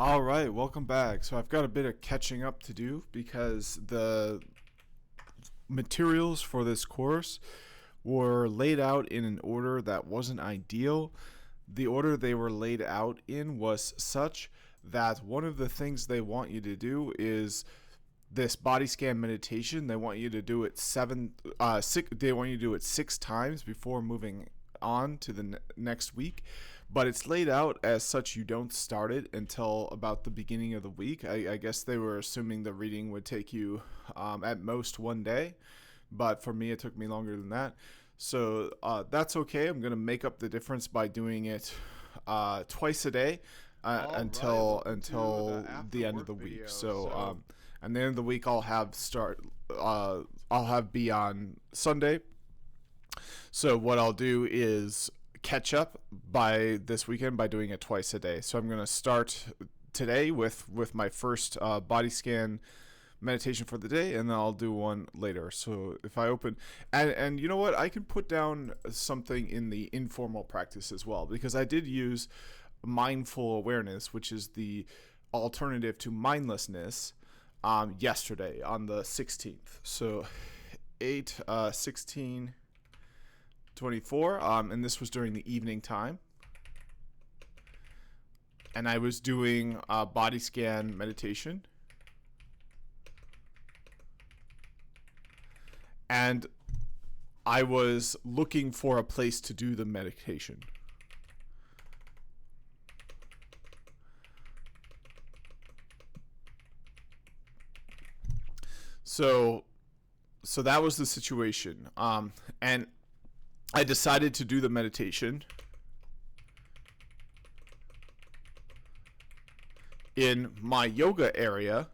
All right, welcome back. So I've got a bit of catching up to do because the materials for this course were laid out in an order that wasn't ideal. The order they were laid out in was such that one of the things they want you to do is this body scan meditation. They want you to do it They want you to do it 6 times before moving on to the next week, but it's laid out as such you don't start it until about the beginning of the week. I guess they were assuming the reading would take you at most one day, but for me it took me longer than that. So that's okay. I'm going to make up the difference by doing it twice a day until the end of the week. So at the end of the week I'll have be on Sunday. So what I'll do is catch up by this weekend by doing it twice a day. So I'm going to start today with my first body scan meditation for the day, and then I'll do one later. So if I open, and you know what, I can put down something in the informal practice as well, because I did use mindful awareness, which is the alternative to mindlessness, yesterday on the 16th. So 8/16/24, and this was during the evening time, and I was doing body scan meditation, and I was looking for a place to do the meditation. So that was the situation, and I decided to do the meditation in my yoga area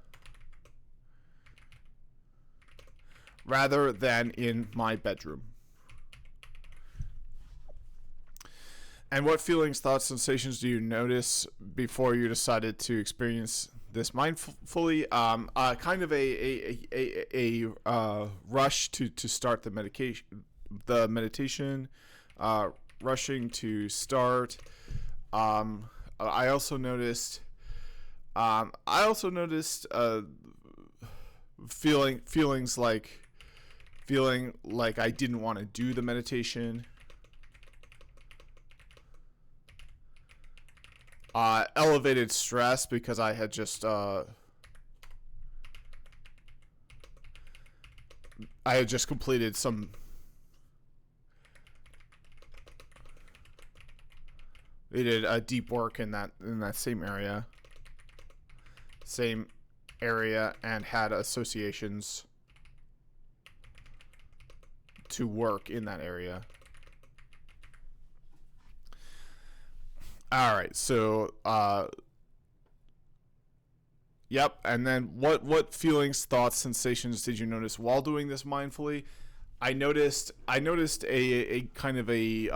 rather than in my bedroom. And what feelings, thoughts, sensations do you notice before you decided to experience this mindfully? Kind of a rush to start the meditation, rushing to start. I also noticed feelings like I didn't want to do the meditation. Elevated stress because I had just completed some they did a deep work in that same area, and had associations to work in that area. All right, so yep, and then what feelings, thoughts, sensations did you notice while doing this mindfully? I noticed a kind of a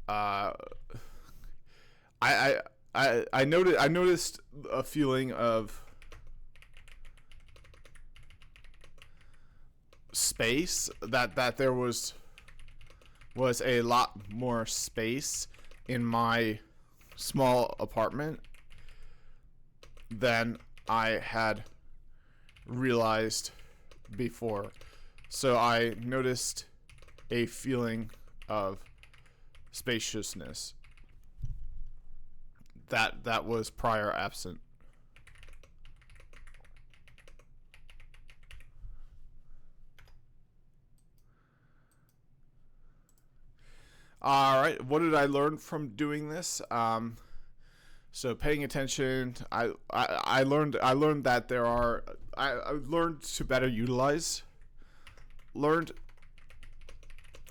I noticed a feeling of space, that there was a lot more space in my small apartment than I had realized before. So I noticed a feeling of spaciousness that was prior absent. All right, what did I learn from doing this? So paying attention, I learned that I learned to better utilize, learned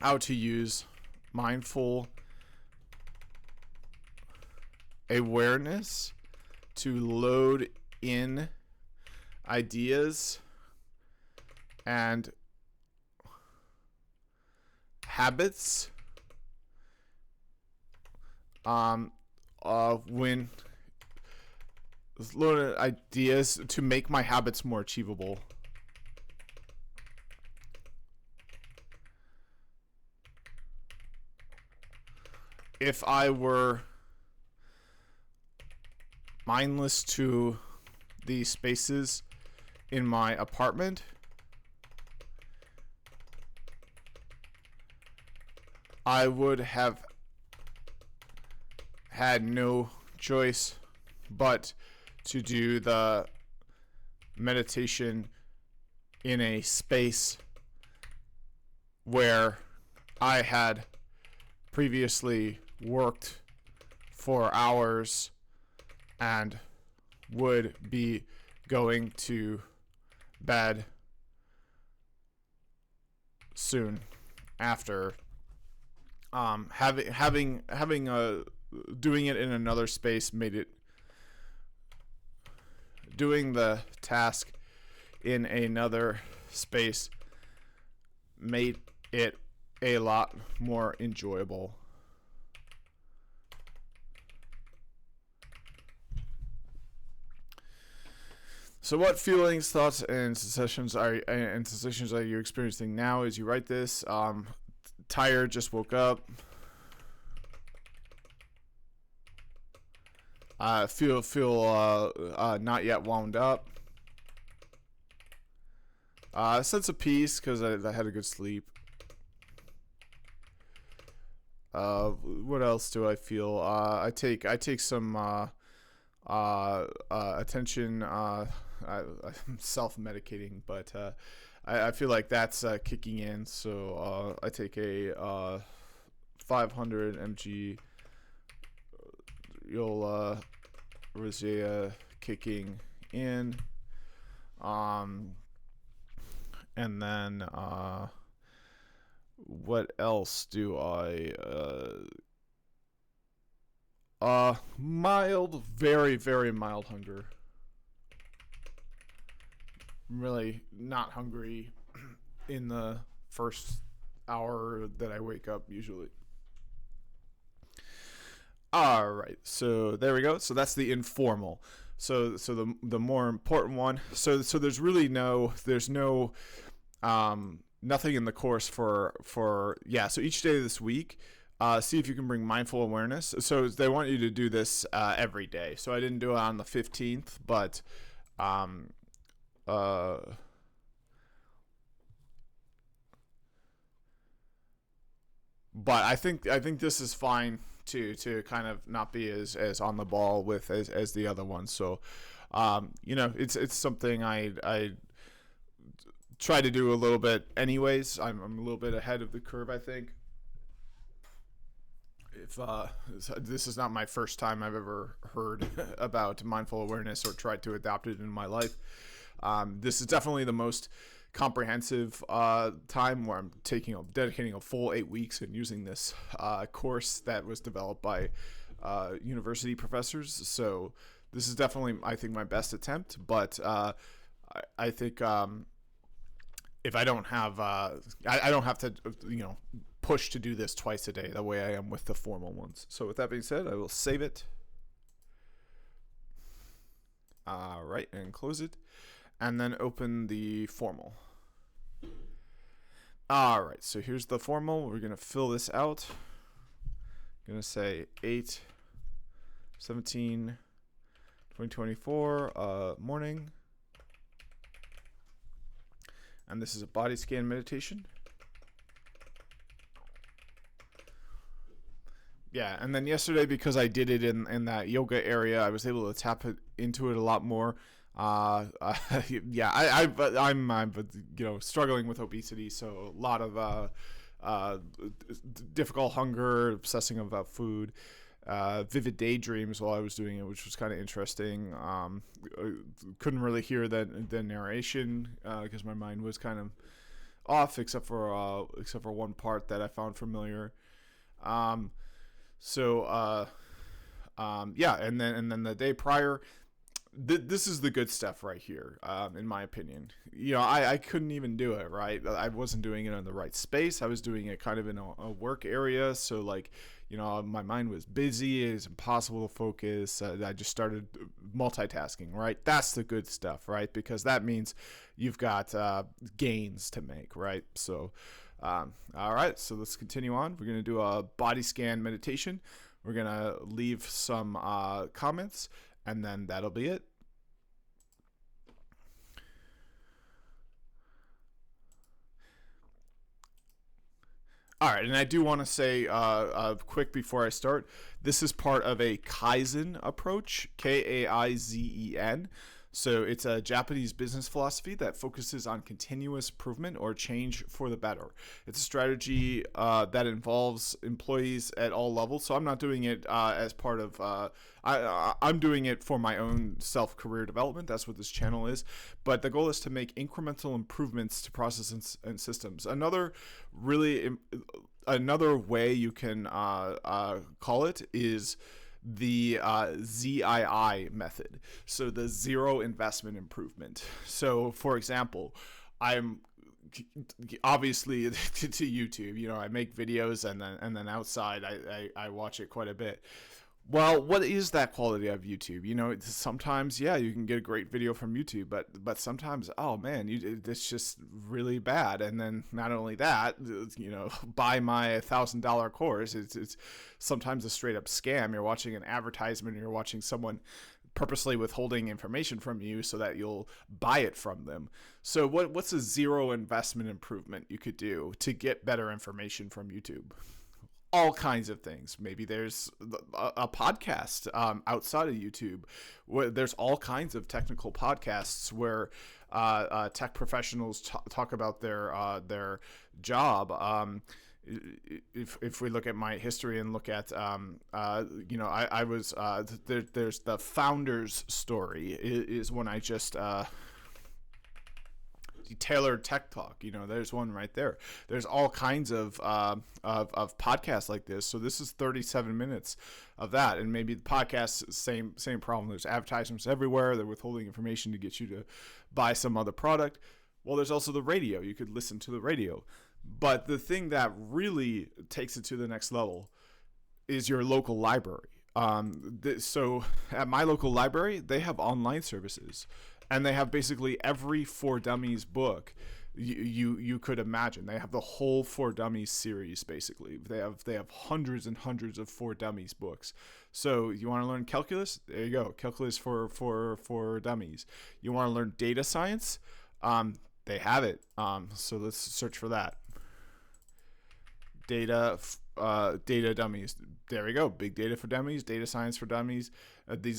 how to use mindful awareness to load in ideas and habits when loaded ideas to make my habits more achievable. If I were mindless to the spaces in my apartment, I would have had no choice but to do the meditation in a space where I had previously worked for hours and would be going to bed soon after. Doing it in another space made it, doing the task in another space made it a lot more enjoyable. So what feelings, thoughts, and sensations are you experiencing now as you write this? Tired, just woke up. Feel not yet wound up. Sense of peace because I had a good sleep. What else do I feel? I take some attention. I'm self-medicating, but I feel like that's kicking in. So I take a 500 mg rosea kicking in, and then what else do I mild, very, very mild hunger. I'm really not hungry in the first hour that I wake up usually. All right, so there we go. So that's the informal. So the more important one. So there's really there's no nothing in the course for So each day this week, see if you can bring mindful awareness. So they want you to do this every day. So I didn't do it on the 15th, but I think this is fine to kind of not be as on the ball with as the other ones. So it's something I try to do a little bit anyways. I'm a little bit ahead of the curve, I think. If this is not my first time I've ever heard about mindful awareness or tried to adopt it in my life. This is definitely the most comprehensive time where I'm dedicating a full 8 weeks and using this course that was developed by university professors. So this is definitely, I think, my best attempt. But I think if I don't have, I don't have to, push to do this twice a day the way I am with the formal ones. So with that being said, I will save it. All right, and close it. And then open the formal. All right, so here's the formal. We're going to fill this out. I'm going to say 8/17/2024 morning. And this is a body scan meditation. Yeah, and then yesterday, because I did it in that yoga area, I was able to tap into it a lot more. I'm struggling with obesity, so a lot of difficult hunger, obsessing about food, vivid daydreams while I was doing it, which was kind of interesting. Couldn't really hear the narration because my mind was kind of off, except for one part that I found familiar. And then the day prior, this is the good stuff right here, in my opinion. I couldn't even do it, right? I wasn't doing it in the right space. I was doing it kind of in a work area, so my mind was busy. It's impossible to focus. I just started multitasking, right? That's the good stuff, right? Because that means you've got gains to make, right? So all right, so let's continue on. We're going to do a body scan meditation. We're going to leave some comments, and then that'll be it. All right, and I do want to say, quick before I start, this is part of a Kaizen approach, Kaizen. So it's a Japanese business philosophy that focuses on continuous improvement or change for the better. It's a strategy that involves employees at all levels. So I'm not doing it as part of, I'm doing it for my own self-career development. That's what this channel is. But the goal is to make incremental improvements to processes and systems. Another way you can call it is the ZII method. So the zero investment improvement. So for example, I'm obviously to YouTube, I make videos and then outside I watch it quite a bit. Well, what is that quality of YouTube? Sometimes, yeah, you can get a great video from YouTube, but sometimes, oh man, it's just really bad. And then not only that, buy my $1,000 course. It's sometimes a straight up scam. You're watching an advertisement, you're watching someone purposely withholding information from you so that you'll buy it from them. So what's a zero investment improvement you could do to get better information from YouTube? All kinds of things. Maybe there's a podcast outside of YouTube. There's all kinds of technical podcasts where tech professionals talk about their job. If we look at my history and look at, I was there's the founder's story is when I just tailored tech talk. There's one right there. There's all kinds of podcasts like this. So this is 37 minutes of that. And maybe the podcast, same problem. There's advertisements everywhere. They're withholding information to get you to buy some other product. Well, there's also the radio. You could listen to the radio. But the thing that really takes it to the next level is your local library. So at my local library, they have online services. And they have basically every For Dummies book you could imagine. They have the whole For Dummies series, basically. They have hundreds and hundreds of For Dummies books. So you want to learn calculus? There you go. Calculus for Dummies. You want to learn data science? They have it. So let's search for that. Data dummies. There we go. Big data for dummies, data science for dummies. They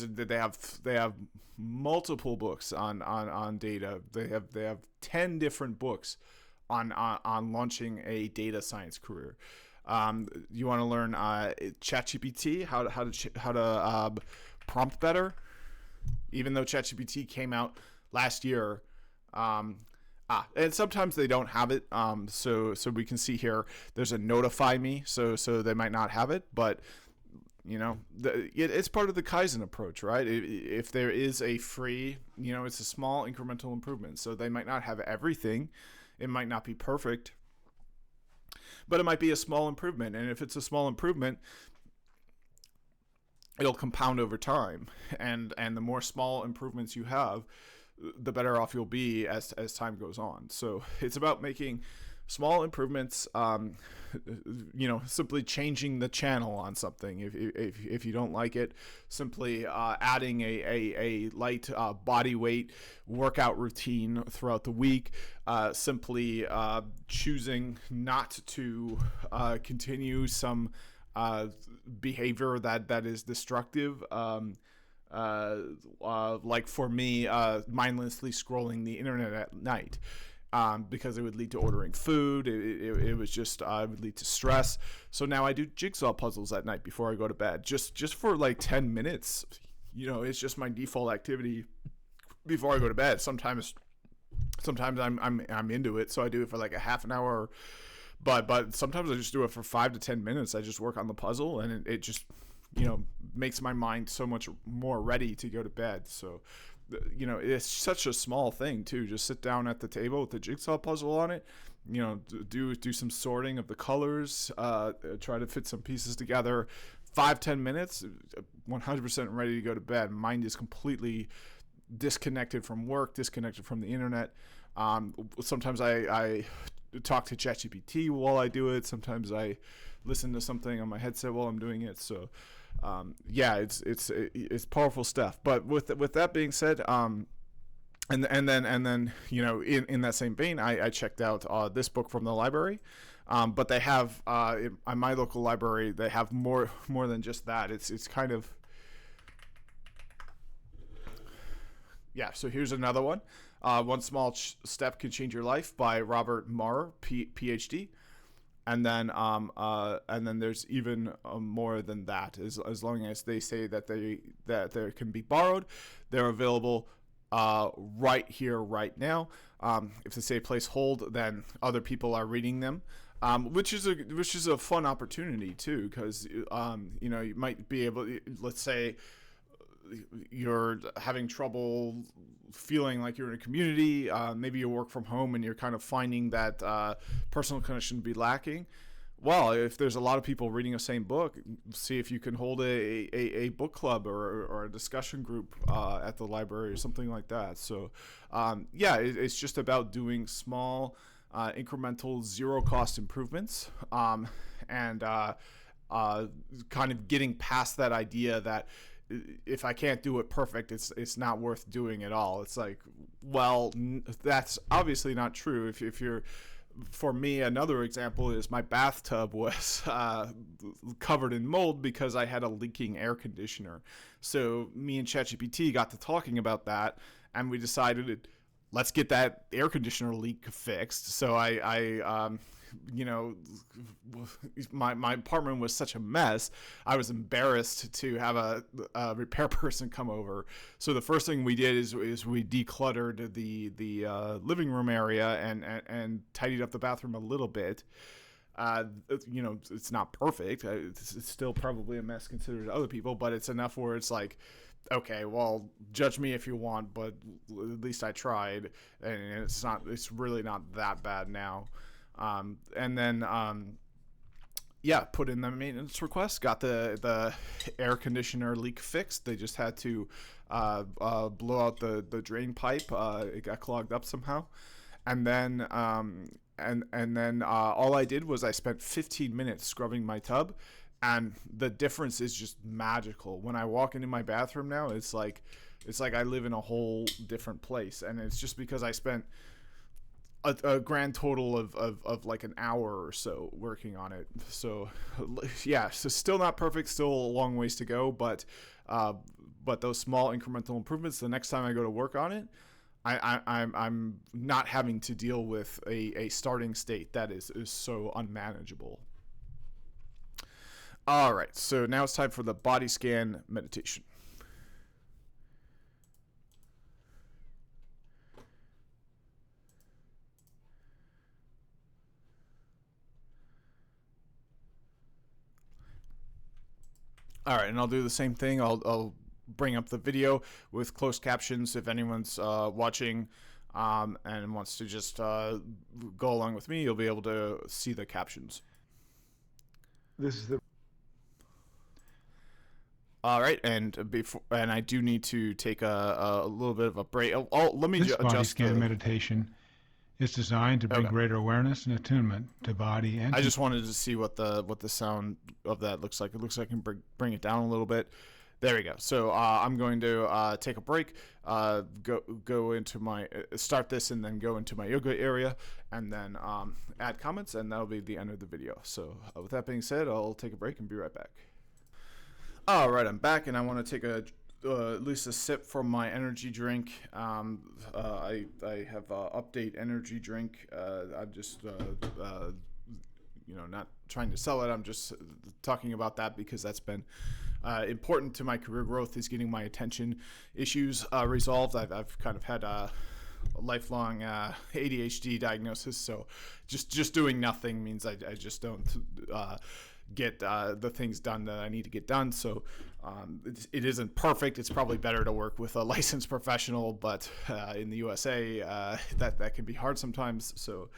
have multiple books on data. They have 10 different books on launching a data science career. You want to learn ChatGPT, how to prompt better. Even though ChatGPT came out last year. And sometimes they don't have it. So we can see here, there's a notify me. So they might not have it, but it's part of the Kaizen approach, right? If there is a free, it's a small incremental improvement. So they might not have everything. It might not be perfect, but it might be a small improvement. And if it's a small improvement, it'll compound over time. And the more small improvements you have, the better off you'll be as time goes on. So it's about making small improvements, simply changing the channel on something. If you don't like it, simply adding a light body weight workout routine throughout the week, simply choosing not to continue some behavior that is destructive. Like for me, mindlessly scrolling the internet at night, because it would lead to ordering food. It was just, it would lead to stress. So now I do jigsaw puzzles at night before I go to bed, just for like 10 minutes. It's just my default activity before I go to bed. Sometimes I'm into it, so I do it for like a half an hour. But sometimes I just do it for 5 to 10 minutes. I just work on the puzzle, and it just makes my mind so much more ready to go to bed. So, it's such a small thing too. Just sit down at the table with the jigsaw puzzle on it, do some sorting of the colors, try to fit some pieces together. 5-10 minutes, 100% ready to go to bed. Mind is completely disconnected from work, disconnected from the internet. Sometimes I talk to ChatGPT while I do it. Sometimes I listen to something on my headset while I'm doing it. So yeah, it's powerful stuff. But with that being said, and then in that same vein, I checked out this book from the library. But they have in my local library, they have more than just that. It's kind of, yeah. So here's another one. One Small Step Can Change Your Life by Robert Marr, PhD. And then there's even more than that. As long as they say that they can be borrowed, they're available right here, right now. If they say place hold, then other people are reading them, which is a fun opportunity too, because you might be able. Let's say you're having trouble feeling like you're in a community. Maybe you work from home and you're kind of finding that personal connection to be lacking. Well, if there's a lot of people reading the same book, see if you can hold a book club or a discussion group at the library or something like that. So, yeah, it's just about doing small, incremental, zero-cost improvements, and kind of getting past that idea that if I can't do it perfect, it's not worth doing at all. It's like, well, that's obviously not true. If you're, for me, another example is my bathtub was covered in mold because I had a leaking air conditioner. So me and ChatGPT got to talking about that, and we decided, let's get that air conditioner leak fixed. So I my apartment was such a mess. I was embarrassed to have a repair person come over. So the first thing we did is we decluttered the living room area and tidied up the bathroom a little bit. It's not perfect. It's still probably a mess considered to other people, but it's enough where it's like, okay, well, judge me if you want, but at least I tried, and it's really not that bad now. And then, put in the maintenance request, got the air conditioner leak fixed. They just had to blow out the drain pipe. It got clogged up somehow. And then all I did was I spent 15 minutes scrubbing my tub, and the difference is just magical. When I walk into my bathroom now, it's like I live in a whole different place, and it's just because I spent a grand total of like an hour or so working on it. So yeah, so still not perfect, still a long ways to go, but those small incremental improvements, the next time I go to work on it, I'm not having to deal with a starting state that is so unmanageable. All right, so now it's time for the body scan meditation. All right, and I'll do the same thing. I'll bring up the video with closed captions if anyone's watching and wants to just go along with me. You'll be able to see the captions. This is the. All right, and I do need to take a little bit of a break. Let me This body adjust scan meditation is designed to bring greater awareness and attunement to body and. I just wanted to see what the sound of that looks like. It looks like I can bring it down a little bit. There we go. So I'm going to take a break, go into my start this, and then go into my yoga area, and then add comments, and that'll be the end of the video. So with that being said, I'll take a break and be right back. All right, I'm back, and I want to take at least a sip from my energy drink. I have Update energy drink. I'm just not trying to sell it. I'm just talking about that because that's been important to my career growth, is getting my attention issues resolved. I've kind of had a lifelong ADHD diagnosis, so just doing nothing means I just don't get the things done that I need to get done. So it isn't perfect. It's probably better to work with a licensed professional, but in the USA, that can be hard sometimes. So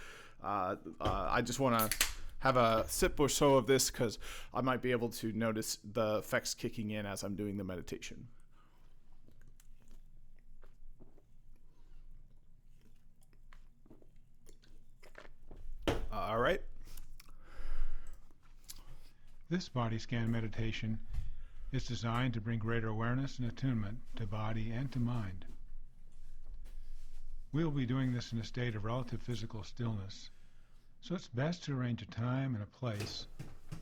I just want to have a sip or so of this because I might be able to notice the effects kicking in as I'm doing the meditation. All right. This body scan meditation It's designed to bring greater awareness and attunement to body and to mind. We'll be doing this in a state of relative physical stillness, so it's best to arrange a time and a place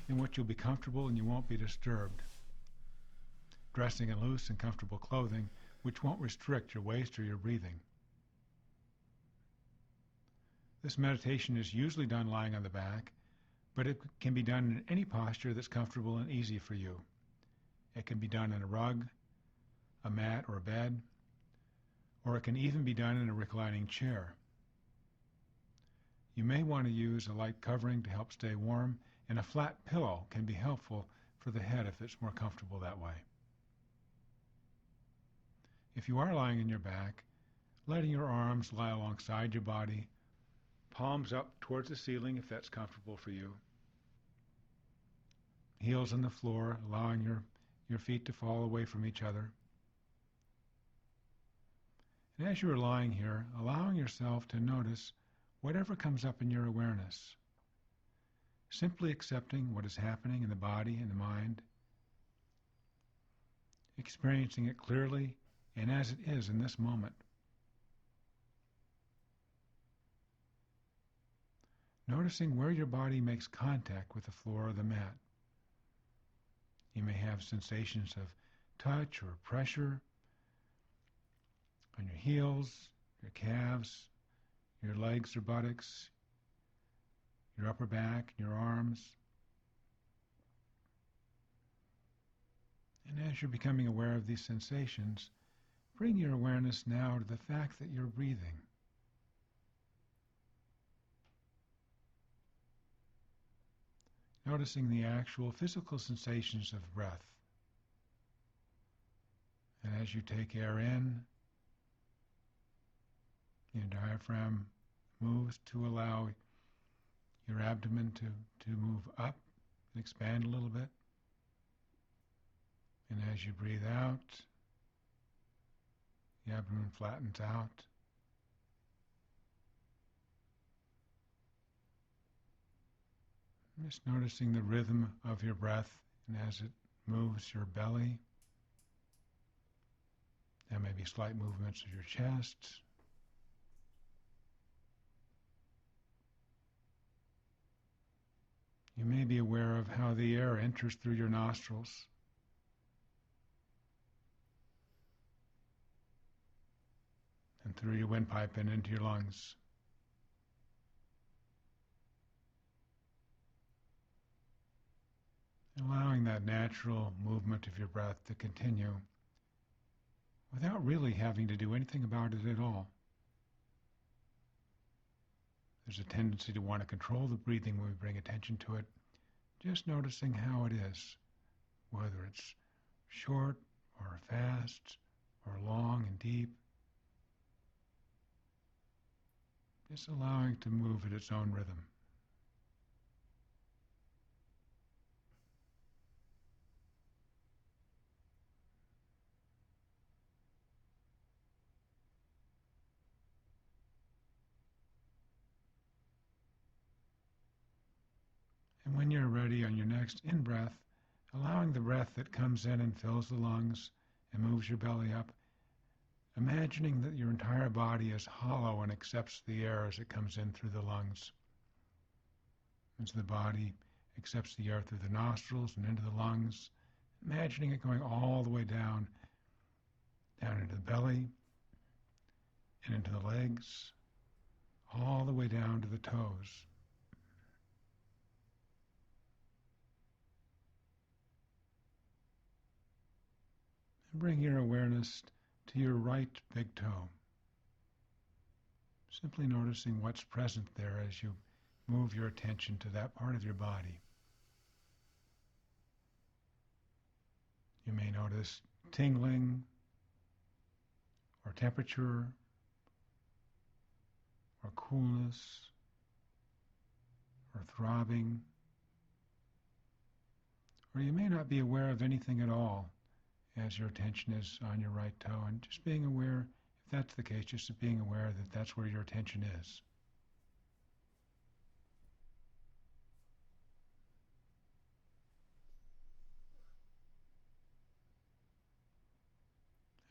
in which you'll be comfortable and you won't be disturbed. Dressing in loose and comfortable clothing which won't restrict your waist or your breathing. This meditation is usually done lying on the back, but it can be done in any posture that's comfortable and easy for you. It can be done in a rug, a mat, or a bed, or it can even be done in a reclining chair. You may want to use a light covering to help stay warm, and a flat pillow can be helpful for the head if it's more comfortable that way. If you are lying on your back, letting your arms lie alongside your body, palms up towards the ceiling if that's comfortable for you, heels on the floor, allowing your feet to fall away from each other. And as you are lying here, allowing yourself to notice whatever comes up in your awareness, simply accepting what is happening in the body and the mind, experiencing it clearly and as it is in this moment. Noticing where your body makes contact with the floor or the mat. You may have sensations of touch or pressure on your heels, your calves, your legs or buttocks, your upper back, your arms. And as you're becoming aware of these sensations, bring your awareness now to the fact that you're breathing. Noticing the actual physical sensations of breath. And as you take air in, your diaphragm moves to allow your abdomen to move up and expand a little bit. And as you breathe out, the abdomen flattens out. Just noticing the rhythm of your breath and as it moves your belly. There may be slight movements of your chest. You may be aware of how the air enters through your nostrils. And through your windpipe and into your lungs. Allowing that natural movement of your breath to continue without really having to do anything about it at all. There's a tendency to want to control the breathing when we bring attention to it. Just noticing how it is, whether it's short or fast or long and deep. Just allowing it to move at its own rhythm. And when you're ready on your next in-breath, allowing the breath that comes in and fills the lungs and moves your belly up, imagining that your entire body is hollow and accepts the air as it comes in through the lungs. As the body accepts the air through the nostrils and into the lungs, imagining it going all the way down into the belly and into the legs, all the way down to the toes. And bring your awareness to your right big toe. Simply noticing what's present there as you move your attention to that part of your body. You may notice tingling or temperature or coolness or throbbing. Or you may not be aware of anything at all as your attention is on your right toe, and just being aware, if that's the case, just being aware that that's where your attention is.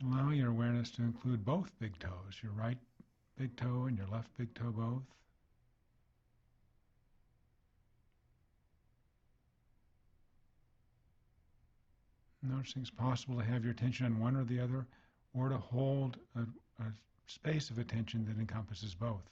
Allow your awareness to include both big toes, your right big toe and your left big toe both. Noticing it's possible to have your attention on one or the other, or to hold a space of attention that encompasses both.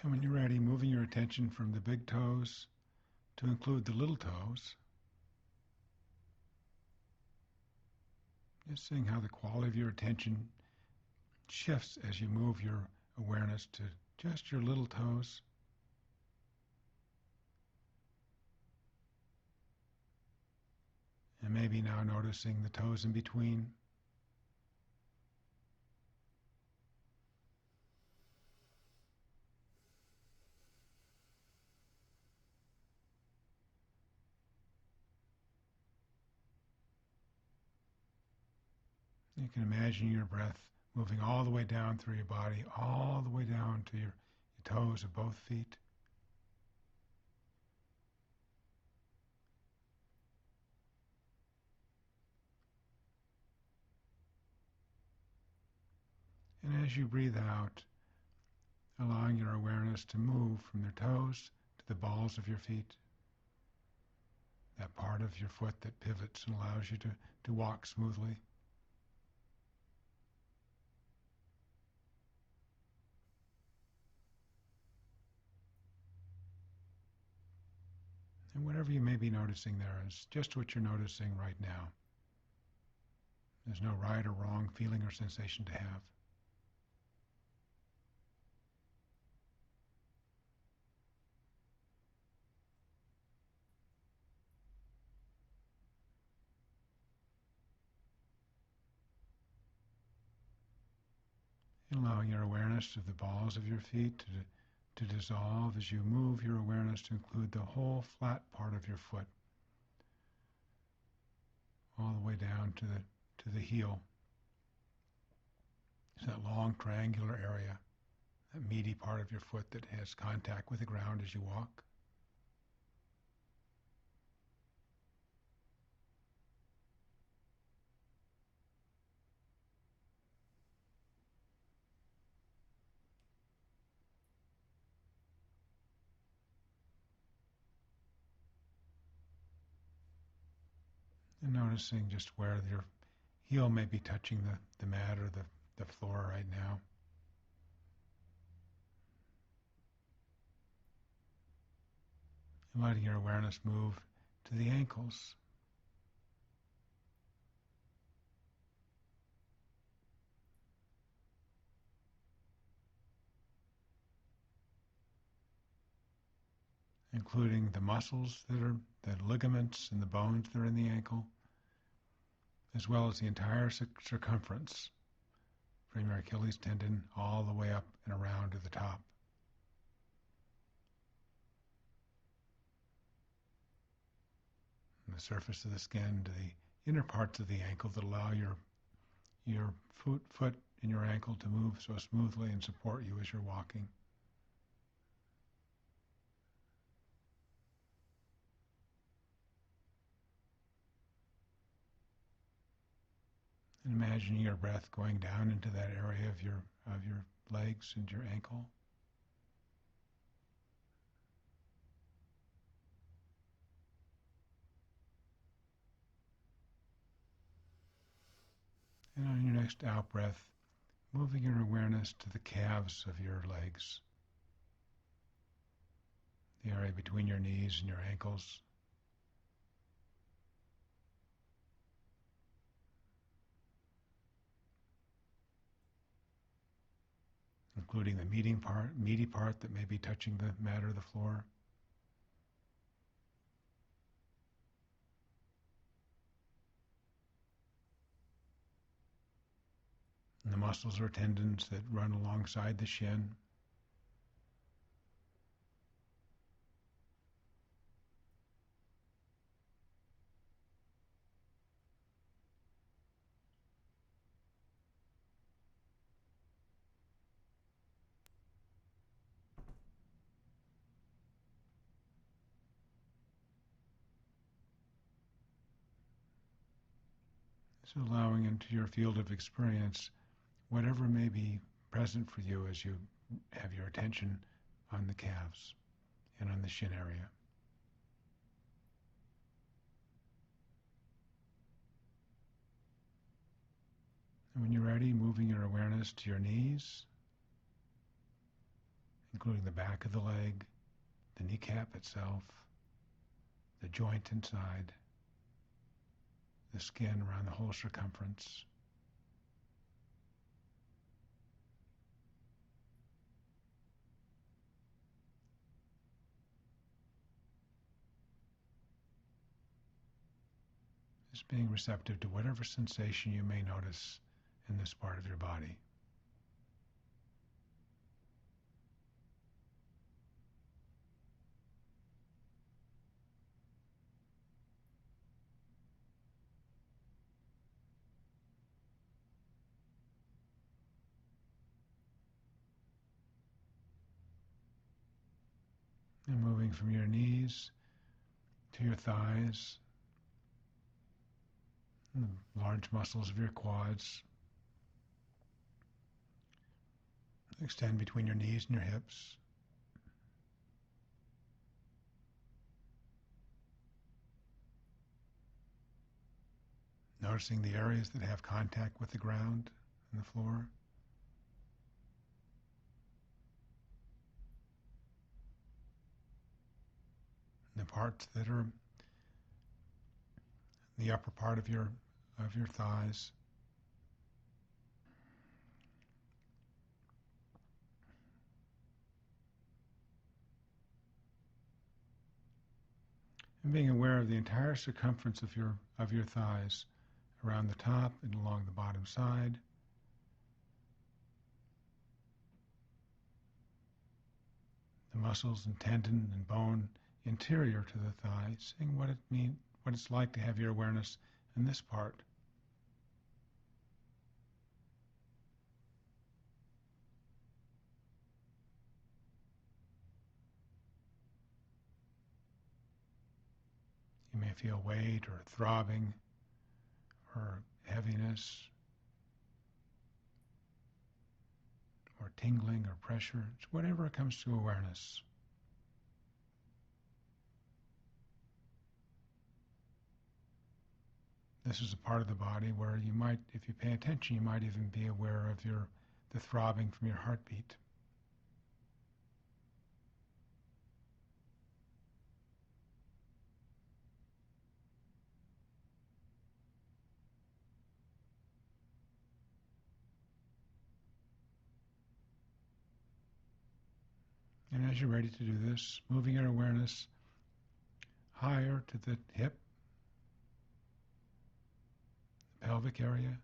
And when you're ready, moving your attention from the big toes to include the little toes. Just seeing how the quality of your attention shifts as you move your awareness to just your little toes. And maybe now noticing the toes in between. You can imagine your breath moving all the way down through your body, all the way down to your toes of both feet. And as you breathe out, allowing your awareness to move from your toes to the balls of your feet, that part of your foot that pivots and allows you to walk smoothly. And whatever you may be noticing there is just what you're noticing right now. There's no right or wrong feeling or sensation to have. And allowing your awareness of the balls of your feet to dissolve as you move your awareness to include the whole flat part of your foot, all the way down to the heel. It's that long triangular area, that meaty part of your foot that has contact with the ground as you walk. And noticing just where your heel may be touching the mat or the floor right now. And letting your awareness move to the ankles. Including the muscles the ligaments and the bones that are in the ankle, as well as the entire circumference from your Achilles tendon all the way up and around to the top. And the surface of the skin to the inner parts of the ankle that allow your foot and your ankle to move so smoothly and support you as you're walking. And imagining your breath going down into that area of your legs and your ankle. And on your next out breath, moving your awareness to the calves of your legs, the area between your knees and your ankles. Including the meaty part that may be touching the mat or the floor. And the muscles or tendons that run alongside the shin. So allowing into your field of experience whatever may be present for you as you have your attention on the calves and on the shin area. And when you're ready, moving your awareness to your knees, including the back of the leg, the kneecap itself, the joint inside, the skin around the whole circumference. Just being receptive to whatever sensation you may notice in this part of your body. And moving from your knees to your thighs, and the large muscles of your quads. Extend between your knees and your hips. Noticing the areas that have contact with the ground and the floor. And the parts that are the upper part of your thighs. And being aware of the entire circumference of your thighs, around the top and along the bottom side. The muscles and tendon and bone interior to the thigh, seeing what it's like to have your awareness in this part. You may feel weight or throbbing or heaviness or tingling or pressure. It's whatever comes to awareness. This is a part of the body where you might, if you pay attention, you might even be aware of the throbbing from your heartbeat. And as you're ready to do this, moving your awareness higher to the hip, the pelvic area,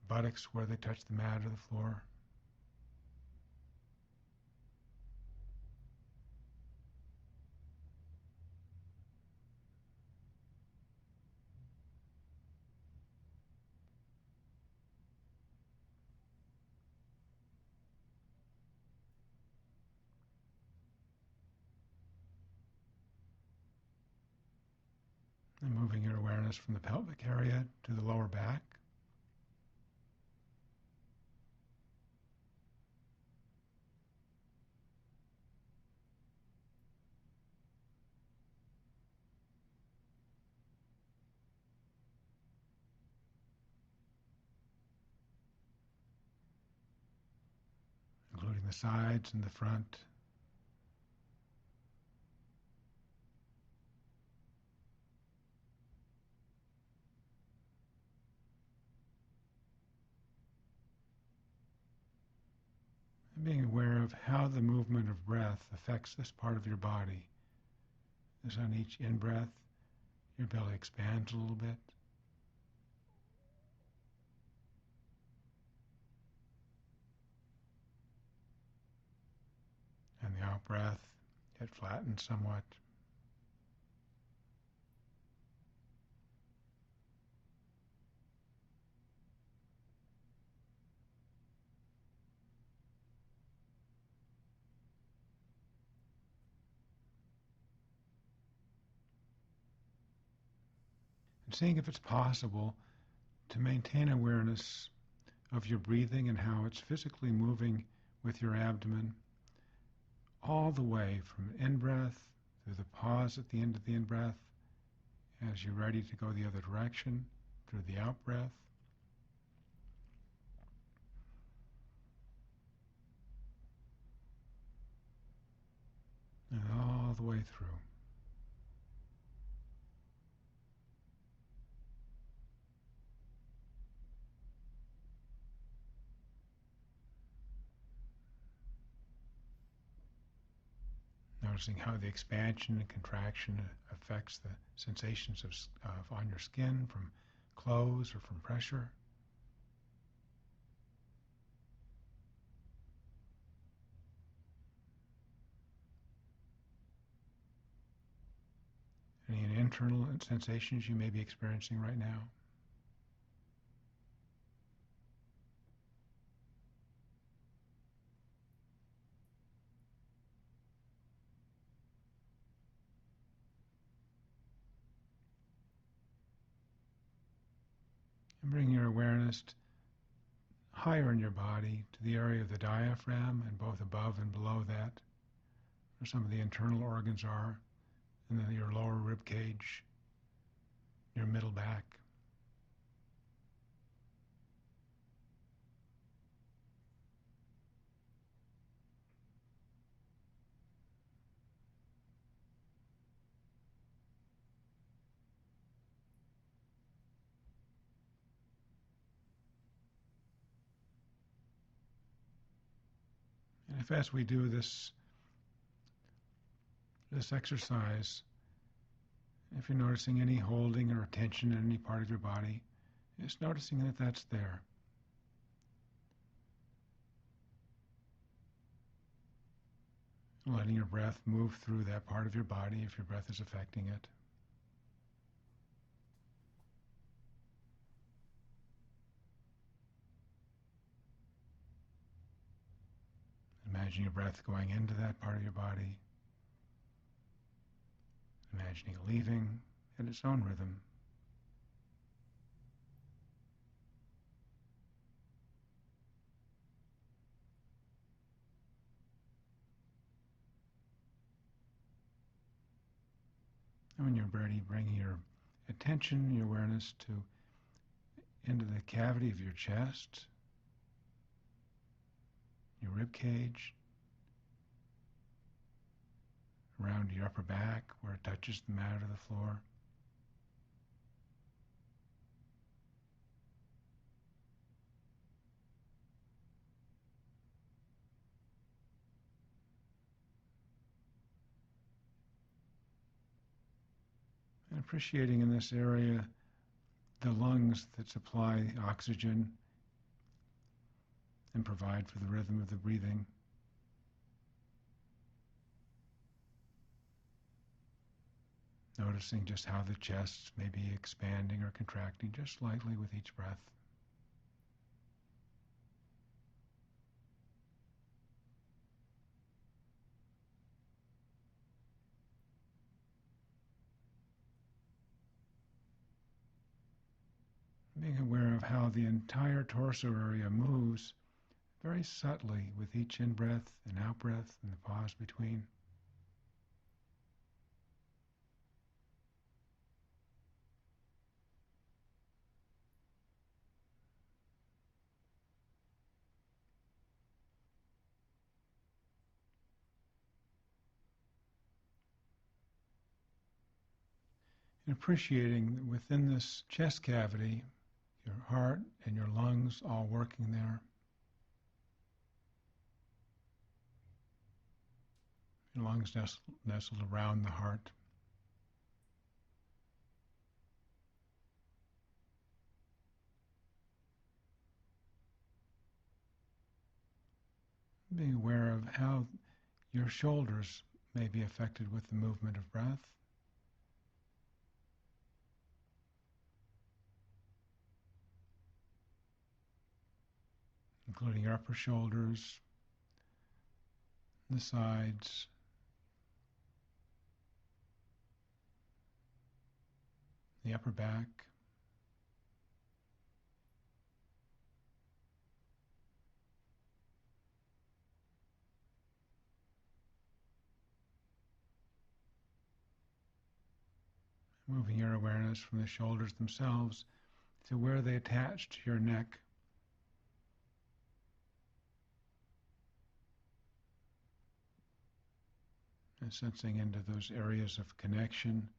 the buttocks where they touch the mat or the floor. And moving your awareness from the pelvic area to the lower back. Including the sides and the front. And being aware of how the movement of breath affects this part of your body. As on each in-breath, your belly expands a little bit. And the out-breath, it flattens somewhat. and seeing if it's possible to maintain awareness of your breathing and how it's physically moving with your abdomen all the way from in-breath through the pause at the end of the in-breath as you're ready to go the other direction through the out-breath. And all the way through. Noticing how the expansion and contraction affects the sensations of on your skin from clothes or from pressure. Any internal sensations you may be experiencing right now. And bring your awareness higher in your body to the area of the diaphragm and both above and below that, where some of the internal organs are, and then your lower rib cage, your middle back. And if as we do this exercise, if you're noticing any holding or tension in any part of your body, just noticing that that's there. Letting your breath move through that part of your body if your breath is affecting it. Imagine your breath going into that part of your body. Imagining it leaving at its own rhythm. And when you're ready, bringing your attention, your awareness into the cavity of your chest, your rib cage, around your upper back where it touches the mat or the floor. And appreciating in this area the lungs that supply oxygen and provide for the rhythm of the breathing. Noticing just how the chest may be expanding or contracting just slightly with each breath. Being aware of how the entire torso area moves very subtly with each in-breath and out-breath and the pause between. And appreciating that within this chest cavity, your heart and your lungs all working there. Your lungs nestled around the heart. Being aware of how your shoulders may be affected with the movement of breath. Including your upper shoulders, the sides, . the upper back, moving your awareness from the shoulders themselves to where they attach to your neck. And sensing into those areas of connection,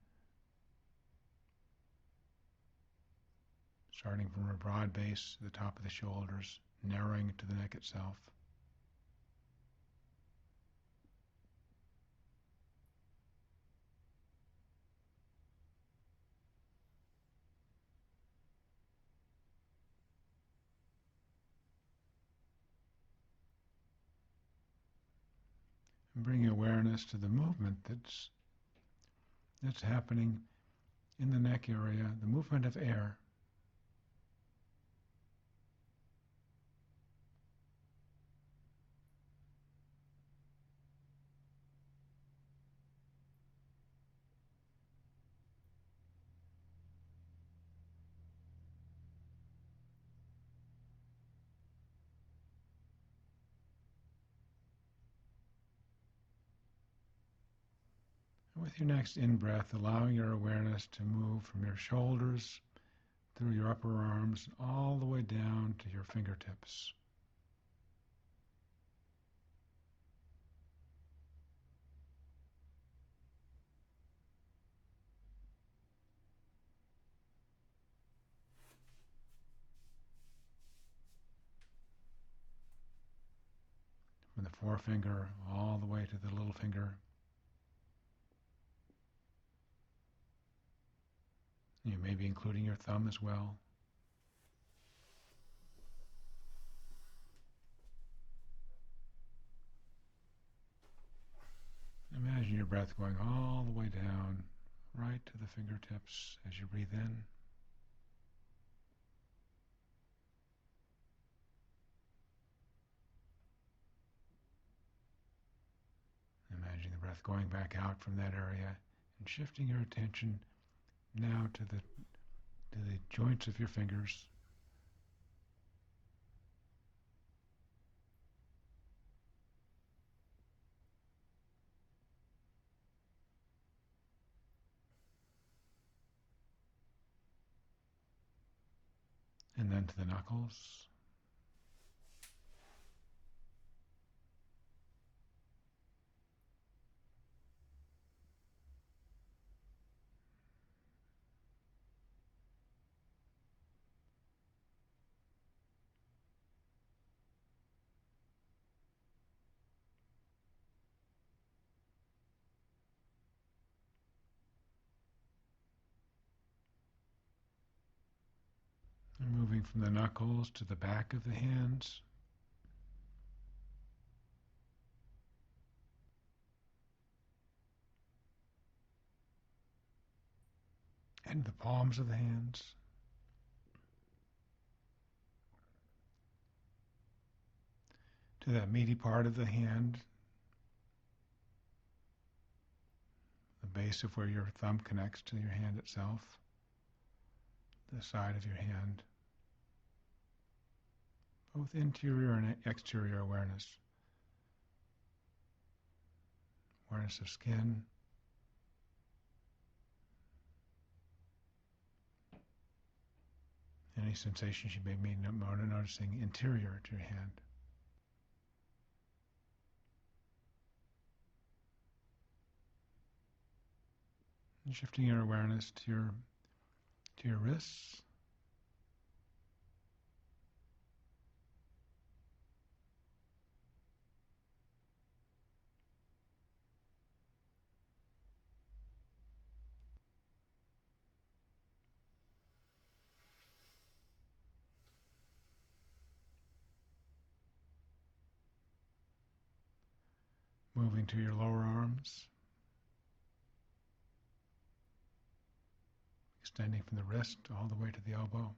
starting from a broad base at the top of the shoulders, narrowing to the neck itself. And bring awareness to the movement that's happening in the neck area, the movement of air. And with your next in-breath, allowing your awareness to move from your shoulders through your upper arms all the way down to your fingertips. From the forefinger all the way to the little finger. You may be including your thumb as well. Imagine your breath going all the way down, right to the fingertips as you breathe in. Imagine the breath going back out from that area and shifting your attention now to the joints of your fingers. And then to the knuckles. And moving from the knuckles to the back of the hands. And the palms of the hands. To that meaty part of the hand, the base of where your thumb connects to your hand itself, the side of your hand, both interior and exterior awareness. Awareness of skin, any sensations you may be noticing interior to your hand. And shifting your awareness to your wrists. Moving to your lower arms. Extending from the wrist all the way to the elbow.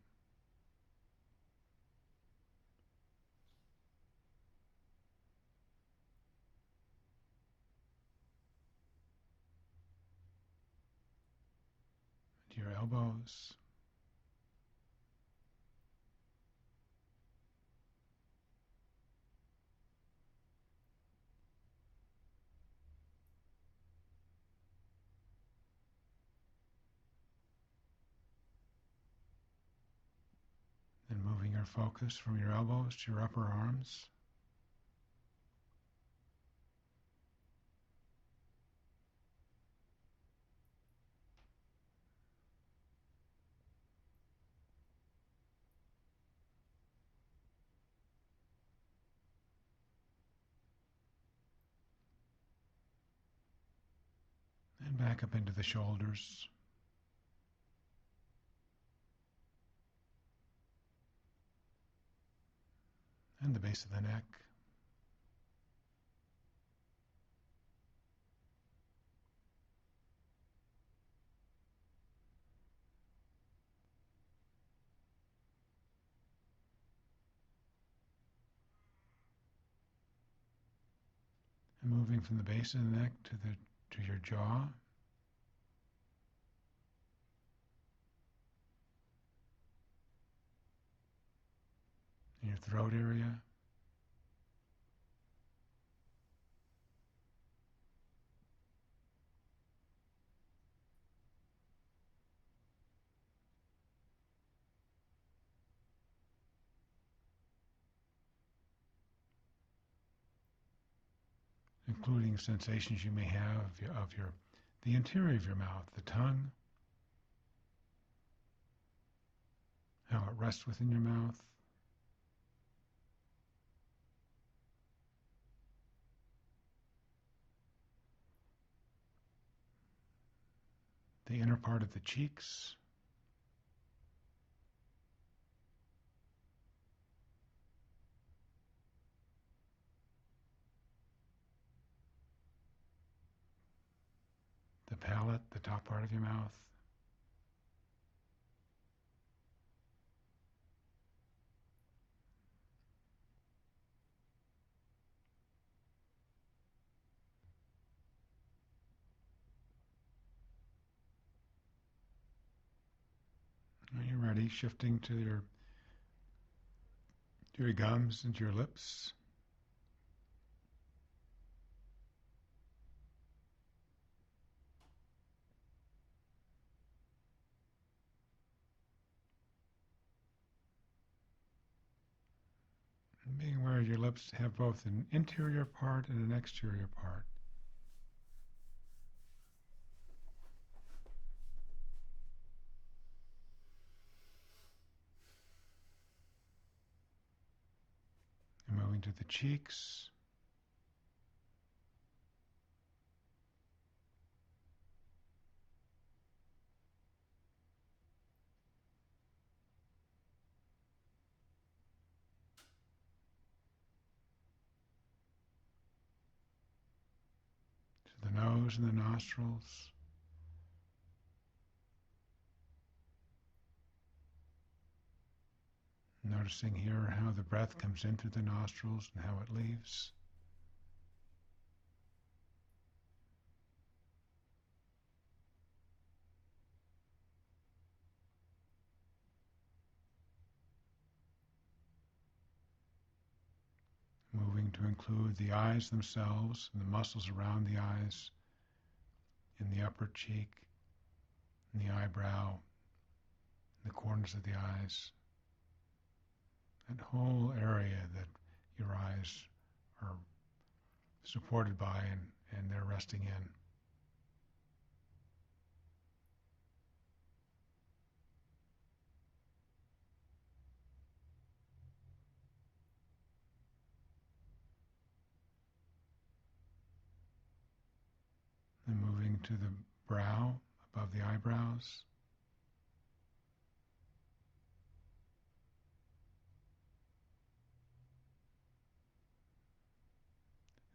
To your elbows. Then moving your focus from your elbows to your upper arms. And back up into the shoulders. And the base of the neck. And moving from the base of the neck to your jaw. In your throat area. Including sensations you may have of the interior of your mouth, the tongue, how it rests within your mouth, the inner part of the cheeks, the palate, the top part of your mouth, when you're ready, shifting to your gums and your lips. And being aware your lips have both an interior part and an exterior part. And moving to the cheeks. To the nose and the nostrils. Noticing here how the breath comes in through the nostrils and how it leaves. Moving to include the eyes themselves and the muscles around the eyes, in the upper cheek, in the eyebrow, in the corners of the eyes. That whole area that your eyes are supported by and they're resting in. Then moving to the brow, above the eyebrows.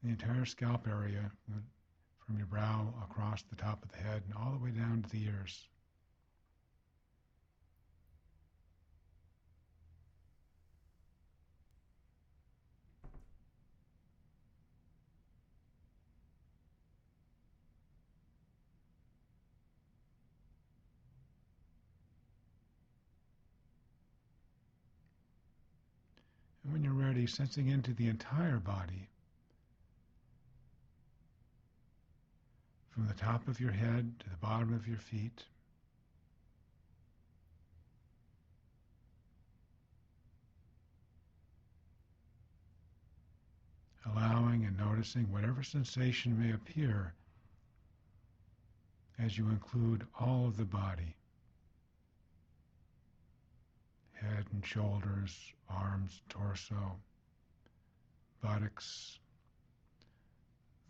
The entire scalp area, from your brow across the top of the head and all the way down to the ears. sensing into the entire body, from the top of your head to the bottom of your feet. Allowing and noticing whatever sensation may appear as you include all of the body. Head and shoulders, arms, torso, buttocks,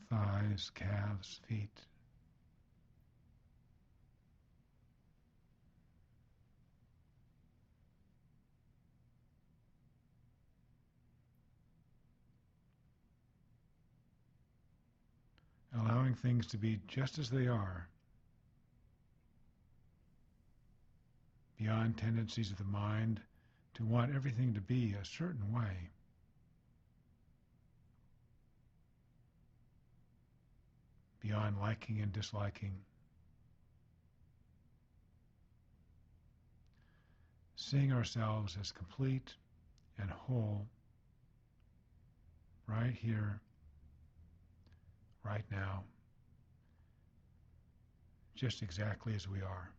thighs, calves, feet. Allowing things to be just as they are, beyond tendencies of the mind to want everything to be a certain way. Beyond liking and disliking. Seeing ourselves as complete and whole, right here, right now, just exactly as we are.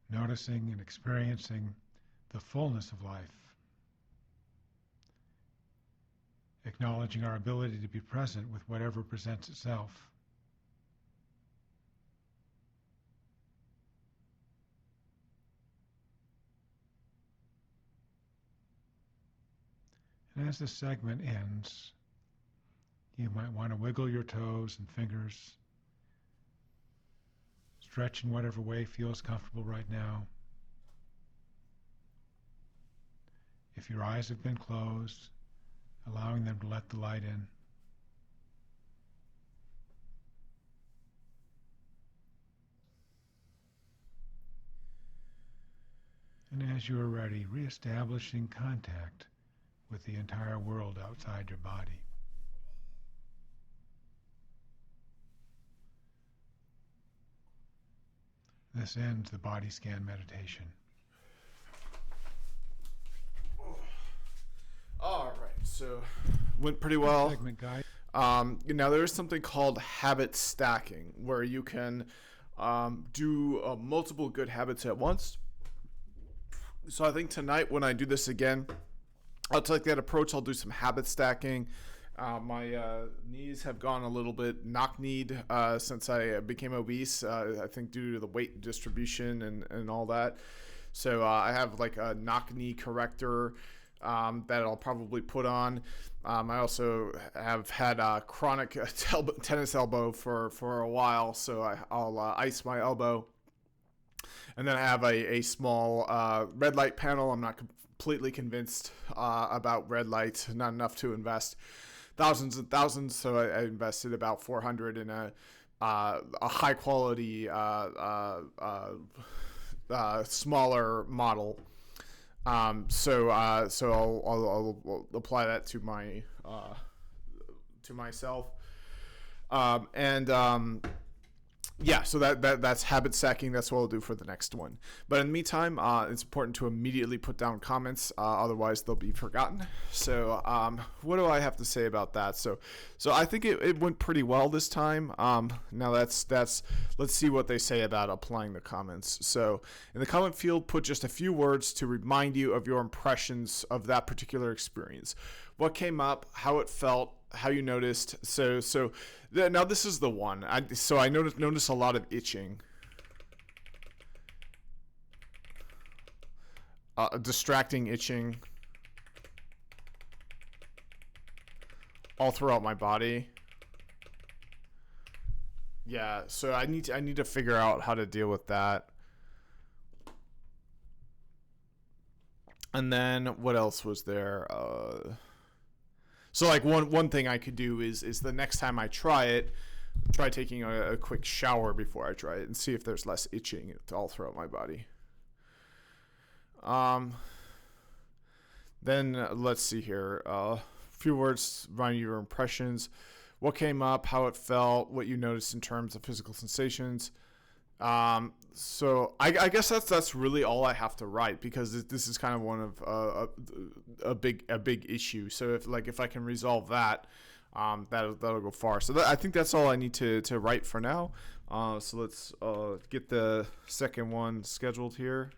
Noticing and experiencing the fullness of life. Acknowledging our ability to be present with whatever presents itself. And as this segment ends, you might want to wiggle your toes and fingers, stretch in whatever way feels comfortable right now. If your eyes have been closed, allowing them to let the light in. And as you are ready, reestablishing contact with the entire world outside your body. This ends the body scan meditation. All right, so went pretty well. Segment guide. Now there is something called habit stacking, where you can do multiple good habits at once. So I think tonight when I do this again, I'll take that approach. I'll do some habit stacking. My knees have gone a little bit knock-kneed since I became obese, I think due to the weight distribution and all that. So I have like a knock-knee corrector that I'll probably put on. I also have had chronic tennis elbow for a while, so I'll ice my elbow. And then I have a small red light panel. I'm not completely convinced about red light, not enough to invest thousands and thousands, so I invested about $400 in a high quality smaller model. So I'll apply that to myself, yeah, so that's habit stacking. That's what I'll do for the next one. But in the meantime, it's important to immediately put down comments, otherwise they'll be forgotten. So what do I have to say about that? So I think it went pretty well this time. Now let's see what they say about applying the comments. So in the comment field, put just a few words to remind you of your impressions of that particular experience. What came up, how it felt, how you noticed. So now this is the one. I noticed a lot of itching, distracting itching all throughout my body. Yeah, so I need to figure out how to deal with that. And then what else was there? So like one thing I could do is the next time I try taking a quick shower before I try it and see if there's less itching all throughout my body. Then let's see here. A few words reminding you of your impressions. What came up, how it felt, what you noticed in terms of physical sensations. So I guess that's really all I have to write, because this is kind of one of a big issue. So if I can resolve that, that'll go far. So I think that's all I need to write for now. So let's get the second one scheduled here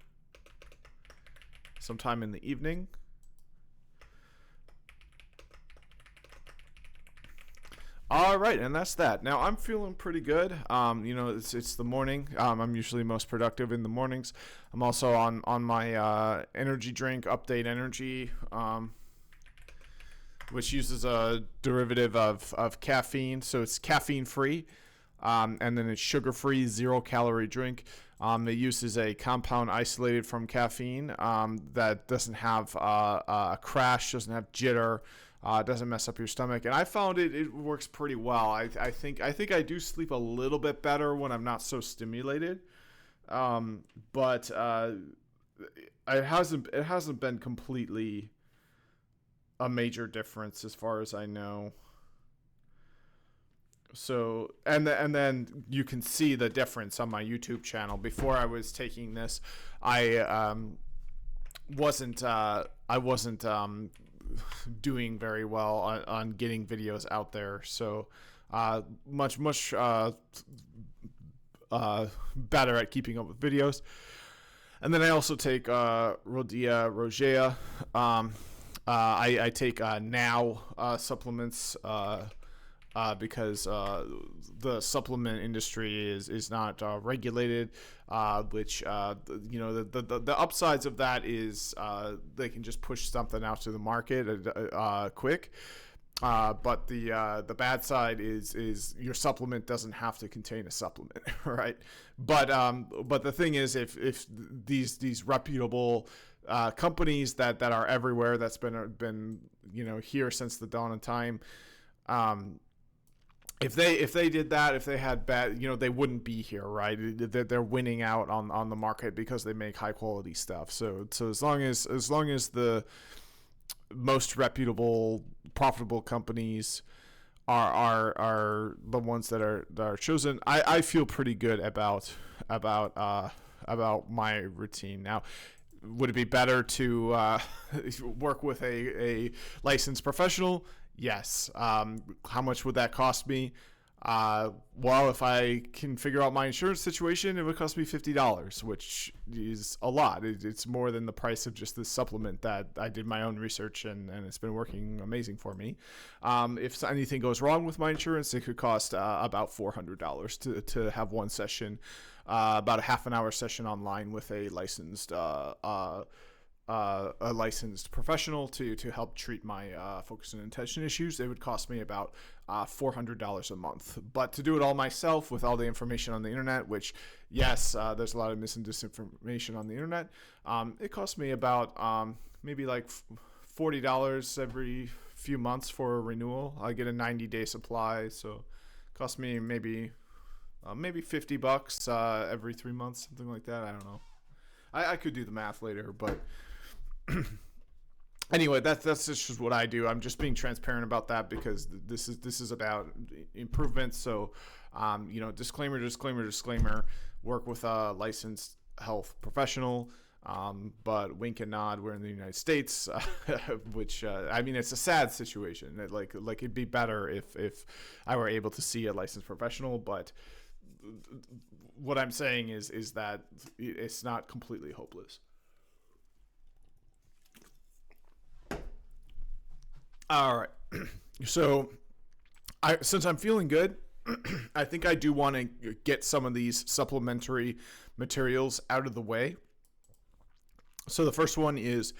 sometime in the evening. All right, and that's that. Now I'm feeling pretty good. It's the morning. I'm usually most productive in the mornings. I'm also on my energy drink, Update Energy, which uses a derivative of caffeine, so it's caffeine free, and then it's sugar free, 0-calorie drink. It uses a compound isolated from caffeine that doesn't have a crash, doesn't have jitter. Doesn't mess up your stomach, and I found it works pretty well. I think I do sleep a little bit better when I'm not so stimulated, but it hasn't been completely a major difference as far as I know. So and then you can see the difference on my YouTube channel. Before I was taking this, I wasn't doing very well on getting videos out there. So much better at keeping up with videos. And then I also take Rogea. I take now supplements because the supplement industry is not regulated, which the upsides of that is they can just push something out to the market quick. But the bad side is your supplement doesn't have to contain a supplement, right? But the thing is, if these reputable companies that are everywhere, that's been here since the dawn of time, if they did that, if they had bad, they wouldn't be here, right? They're winning out on the market because they make high quality stuff. So as long as the most reputable, profitable companies are the ones that are chosen, I feel pretty good about my routine. Now, would it be better to work with a licensed professional? Yes. How much would that cost me? Well, if I can figure out my insurance situation, it would cost me $50, which is a lot. It's more than the price of just this supplement that I did my own research and it's been working amazing for me. If anything goes wrong with my insurance, it could cost about $400 to have one session, about a half an hour session online with a licensed professional to help treat my focus and attention issues. It would cost me about $400 a month. But to do it all myself with all the information on the internet, which, yes, there's a lot of mis and disinformation on the internet, it cost me about maybe like $40 every few months for a renewal. I get a 90-day supply, so it cost me maybe $50 every 3 months, something like that. I don't know. I could do the math later, but anyway, that's just what I do. I'm just being transparent about that because this is about improvements. So, disclaimer. Work with a licensed health professional. But wink and nod, we're in the United States, which it's a sad situation. Like it'd be better if I were able to see a licensed professional. But what I'm saying is that it's not completely hopeless. All right. So, since I'm feeling good, I think I do want to get some of these supplementary materials out of the way. So the first one is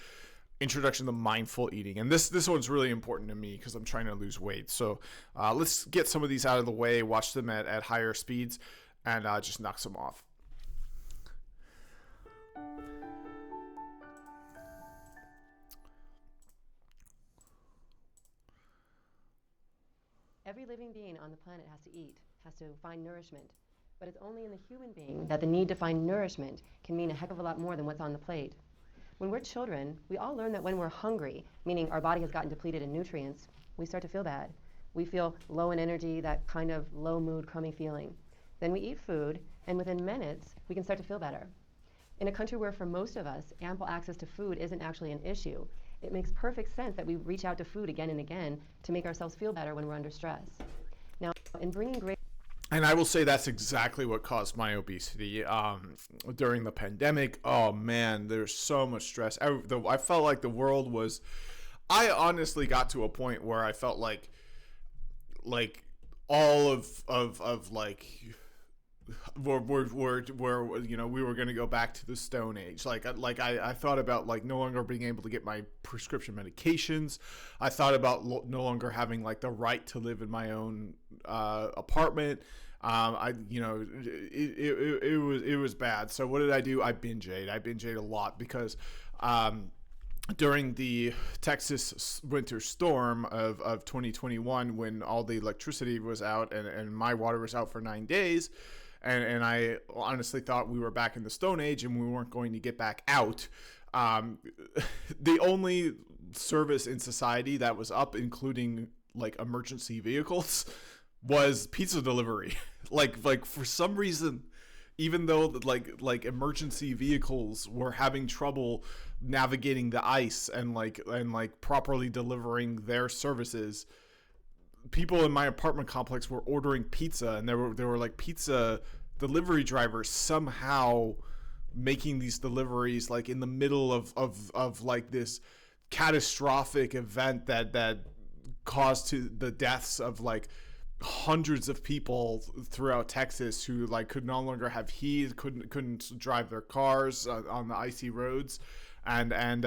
Introduction to Mindful Eating. And this one's really important to me because I'm trying to lose weight. So let's get some of these out of the way, watch them at higher speeds, and just knock some off. Every living being on the planet has to eat, has to find nourishment. But it's only in the human being that the need to find nourishment can mean a heck of a lot more than what's on the plate. When we're children, we all learn that when we're hungry, meaning our body has gotten depleted in nutrients, we start to feel bad. We feel low in energy, that kind of low mood, crummy feeling. Then we eat food, And within minutes, we can start to feel better. In a country where for most of us, ample access to food isn't actually an issue, it makes perfect sense that we reach out to food again and again to make ourselves feel better when we're under stress. Now, in bringing great And I will say that's exactly what caused my obesity during the pandemic. Oh man, there's so much stress. I felt like the world was. I honestly got to a point where I felt like all of like where you know we were going to go back to the Stone Age. I thought about like no longer being able to get my prescription medications. I thought about no longer having like the right to live in my own apartment. It was bad. So what did I do? I binge ate. I binge ate a lot because during the Texas winter storm of 2021, when all the electricity was out and my water was out for 9 days, and I honestly thought we were back in the Stone Age and we weren't going to get back out. The only service in society that was up, including like emergency vehicles, was pizza delivery. like for some reason, even though like emergency vehicles were having trouble navigating the ice and properly delivering their services, people in my apartment complex were ordering pizza, and there were like pizza delivery drivers somehow making these deliveries like in the middle of like this catastrophic event that caused to the deaths of like hundreds of people throughout Texas who like could no longer have heat, couldn't drive their cars on the icy roads, and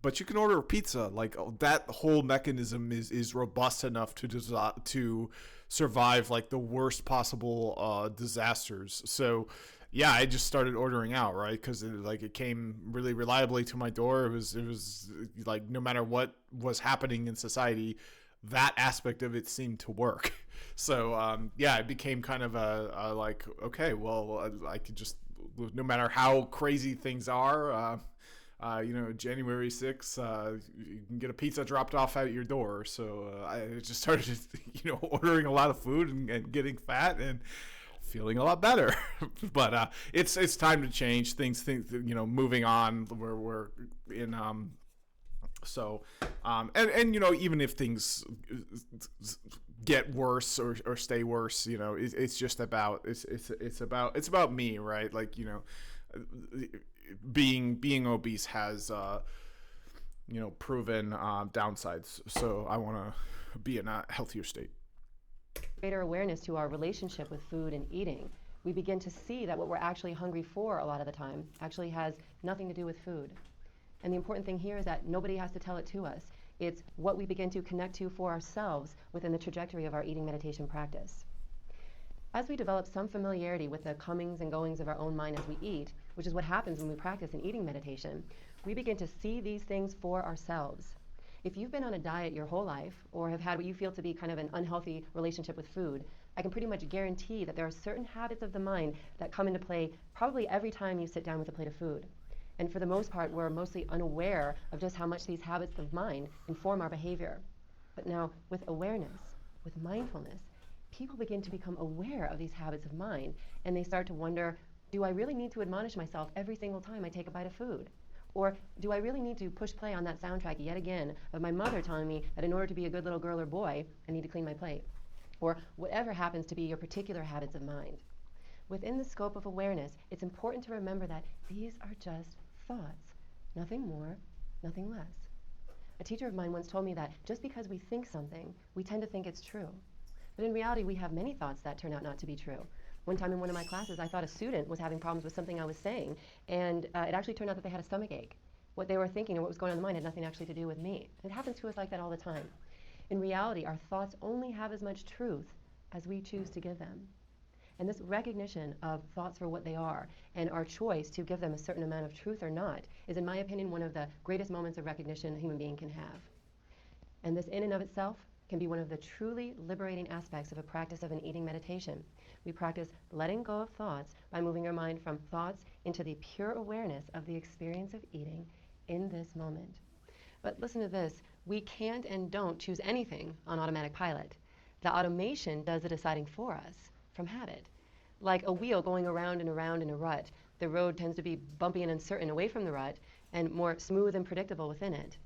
but you can order a pizza. Like that whole mechanism is robust enough to survive like the worst possible disasters. So yeah, I just started ordering out, right? Because it came really reliably to my door. It was like no matter what was happening in society, that aspect of it seemed to work. So yeah, it became kind of a like, okay, well, I could just, no matter how crazy things are, January 6th, you can get a pizza dropped off at your door. So I just started, ordering a lot of food and getting fat and feeling a lot better. But it's time to change things. Moving on. We're in even if things get worse or stay worse, it's just about it's about me, right? Like being obese has proven downsides, so I want to be in a healthier state. Greater awareness to our relationship with food and eating, we begin to see that what we're actually hungry for a lot of the time actually has nothing to do with food. And the important thing here is that nobody has to tell it to us. It's what we begin to connect to for ourselves within the trajectory of our eating meditation practice. As we develop some familiarity with the comings and goings of our own mind as we eat, which is what happens when we practice an eating meditation, we begin to see these things for ourselves. If you've been on a diet your whole life, or have had what you feel to be kind of an unhealthy relationship with food, I can pretty much guarantee that there are certain habits of the mind that come into play probably every time you sit down with a plate of food. And for the most part, we're mostly unaware of just how much these habits of mind inform our behavior. But now, with awareness, with mindfulness, people begin to become aware of these habits of mind, and they start to wonder, do I really need to admonish myself every single time I take a bite of food? Or do I really need to push play on that soundtrack yet again of my mother telling me that in order to be a good little girl or boy, I need to clean my plate? Or whatever happens to be your particular habits of mind. Within the scope of awareness, it's important to remember that these are just thoughts, nothing more, nothing less. A teacher of mine once told me that just because we think something, we tend to think it's true. But in reality, we have many thoughts that turn out not to be true. One time in one of my classes, I thought a student was having problems with something I was saying, and it actually turned out that they had a stomach ache. What they were thinking or what was going on in the mind had nothing actually to do with me. It happens to us like that all the time. In reality, our thoughts only have as much truth as we choose to give them. And this recognition of thoughts for what they are and our choice to give them a certain amount of truth or not is, in my opinion, one of the greatest moments of recognition a human being can have. And this in and of itself can be one of the truly liberating aspects of a practice of an eating meditation. We practice letting go of thoughts by moving our mind from thoughts into the pure awareness of the experience of eating in this moment. But listen to this, we can't and don't choose anything on automatic pilot. The automation does the deciding for us from habit. Like a wheel going around and around in a rut, the road tends to be bumpy and uncertain away from the rut and more smooth and predictable within it.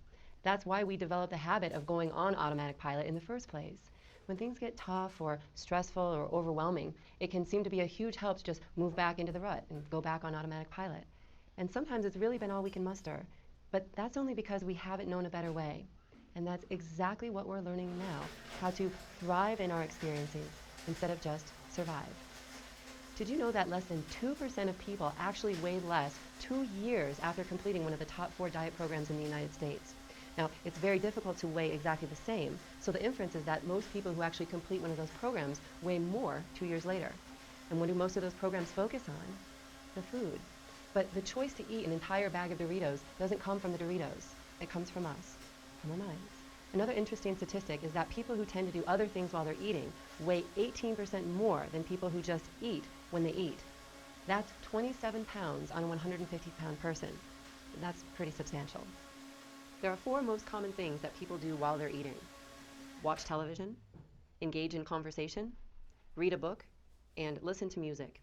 That's why we develop the habit of going on automatic pilot in the first place. When things get tough or stressful or overwhelming, it can seem to be a huge help to just move back into the rut and go back on automatic pilot. And sometimes it's really been all we can muster. But that's only because we haven't known a better way. And that's exactly what we're learning now, how to thrive in our experiences instead of just survive. Did you know that less than 2% of people actually weighed less 2 years after completing one of the top 4 diet programs in the United States? Now, it's very difficult to weigh exactly the same, so the inference is that most people who actually complete one of those programs weigh more 2 years later. And what do most of those programs focus on? The food. But the choice to eat an entire bag of Doritos doesn't come from the Doritos. It comes from us, from our minds. Another interesting statistic is that people who tend to do other things while they're eating weigh 18% more than people who just eat when they eat. That's 27 pounds on a 150-pound person. That's pretty substantial. There are 4 most common things that people do while they're eating. Watch television, engage in conversation, read a book, and listen to music.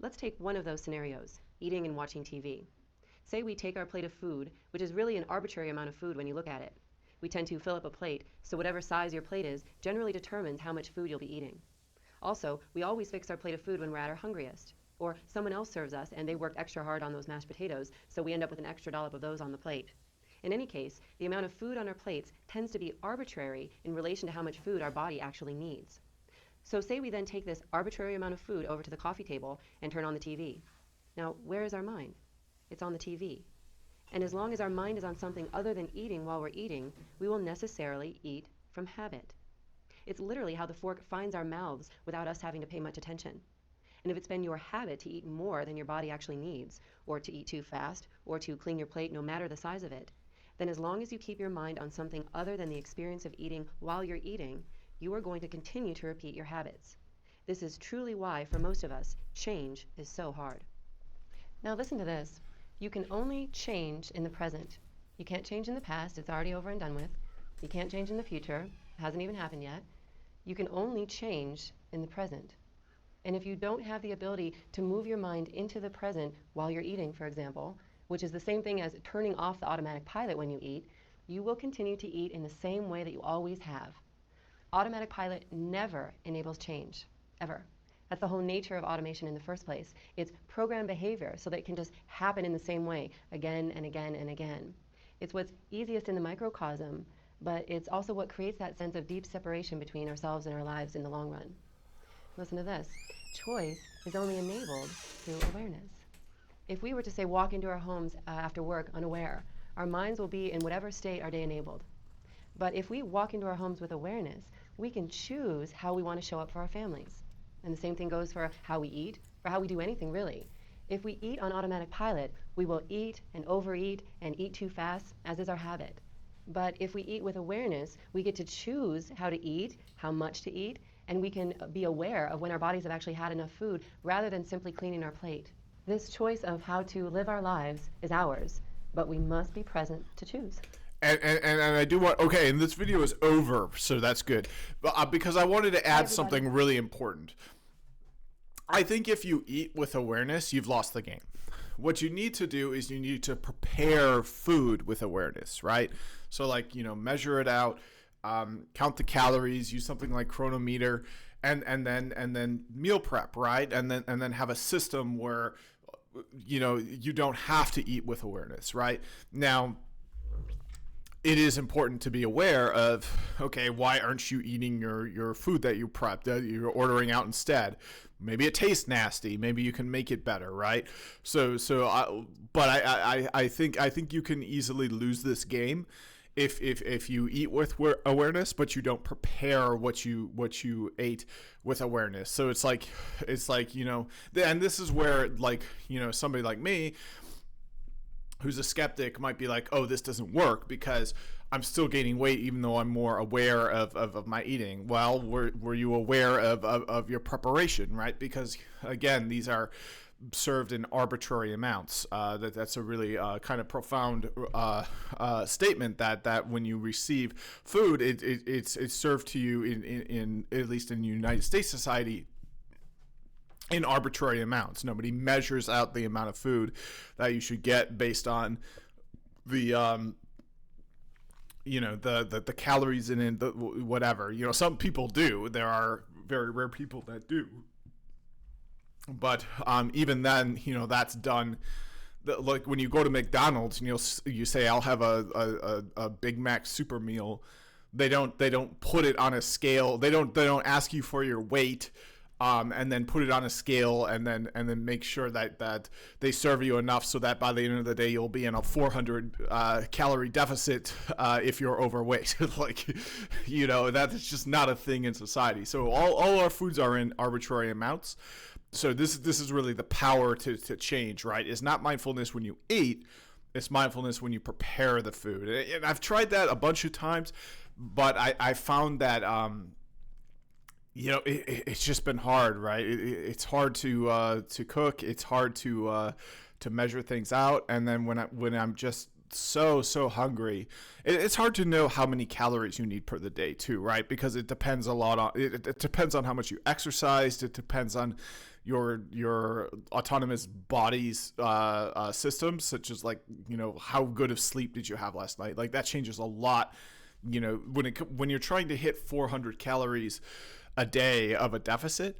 Let's take one of those scenarios, eating and watching TV. Say we take our plate of food, which is really an arbitrary amount of food when you look at it. We tend to fill up a plate, so whatever size your plate is generally determines how much food you'll be eating. Also, we always fix our plate of food when we're at our hungriest. Or someone else serves us and they worked extra hard on those mashed potatoes, so we end up with an extra dollop of those on the plate. In any case, the amount of food on our plates tends to be arbitrary in relation to how much food our body actually needs. So say we then take this arbitrary amount of food over to the coffee table and turn on the TV. Now, where is our mind? It's on the TV. And as long as our mind is on something other than eating while we're eating, we will necessarily eat from habit. It's literally how the fork finds our mouths without us having to pay much attention. And if it's been your habit to eat more than your body actually needs, or to eat too fast, or to clean your plate no matter the size of it, then as long as you keep your mind on something other than the experience of eating while you're eating, you are going to continue to repeat your habits. This is truly why, for most of us, change is so hard. Now listen to this. You can only change in the present. You can't change in the past, it's already over and done with. You can't change in the future, it hasn't even happened yet. You can only change in the present. And if you don't have the ability to move your mind into the present while you're eating, for example, which is the same thing as turning off the automatic pilot when you eat, you will continue to eat in the same way that you always have. Automatic pilot never enables change, ever. That's the whole nature of automation in the first place. It's programmed behavior so that it can just happen in the same way again and again and again. It's what's easiest in the microcosm, but it's also what creates that sense of deep separation between ourselves and our lives in the long run. Listen to this. Choice is only enabled through awareness. If we were to say walk into our homes after work unaware, our minds will be in whatever state our day enabled. But if we walk into our homes with awareness, we can choose how we want to show up for our families. And the same thing goes for how we eat, for how we do anything really. If we eat on automatic pilot, we will eat and overeat and eat too fast, as is our habit. But if we eat with awareness, we get to choose how to eat, how much to eat, and we can be aware of when our bodies have actually had enough food rather than simply cleaning our plate. This choice of how to live our lives is ours, but we must be present to choose. And I do want, okay, and this video is over, so that's good. But, because I wanted to add something really important. I think if you eat with awareness, you've lost the game. What you need to do is you need to prepare food with awareness, right? So like, measure it out, count the calories, use something like Chronometer, and then meal prep, right? And then have a system where, you don't have to eat with awareness, right? Now, it is important to be aware of, okay, why aren't you eating your food that you prepped, that you're ordering out instead? Maybe it tastes nasty. Maybe you can make it better, right? But I think you can easily lose this game if you eat with awareness, but you don't prepare what you ate with awareness. So it's like and this is where somebody like me, who's a skeptic, might be like, oh, this doesn't work because I'm still gaining weight even though I'm more aware of my eating. Well, were you aware of your preparation, right? Because, again, these are served in arbitrary amounts. That's a really kind of profound statement that when you receive food, it's served to you in at least in United States society in arbitrary amounts. Nobody measures out the amount of food that you should get based on the the calories in it, the whatever. Some people do. There are very rare people that do. But even then, that's done. Like when you go to McDonald's and you say, I'll have a Big Mac super meal. They don't put it on a scale. They don't ask you for your weight. And then put it on a scale, and then make sure that they serve you enough so that by the end of the day you'll be in a 400 calorie deficit if you're overweight. That's just not a thing in society. So all our foods are in arbitrary amounts. So this is really the power to change, right? It's not mindfulness when you eat, it's mindfulness when you prepare the food. And I've tried that a bunch of times, but I found that it's just been hard, right? It's hard to cook. It's hard to measure things out. And then when I'm just so hungry, it's hard to know how many calories you need per the day too, right? Because it depends a lot on it depends on how much you exercised. It depends on your autonomous body's systems, such as how good of sleep did you have last night? Like that changes a lot. When you're trying to hit 400 calories a day of a deficit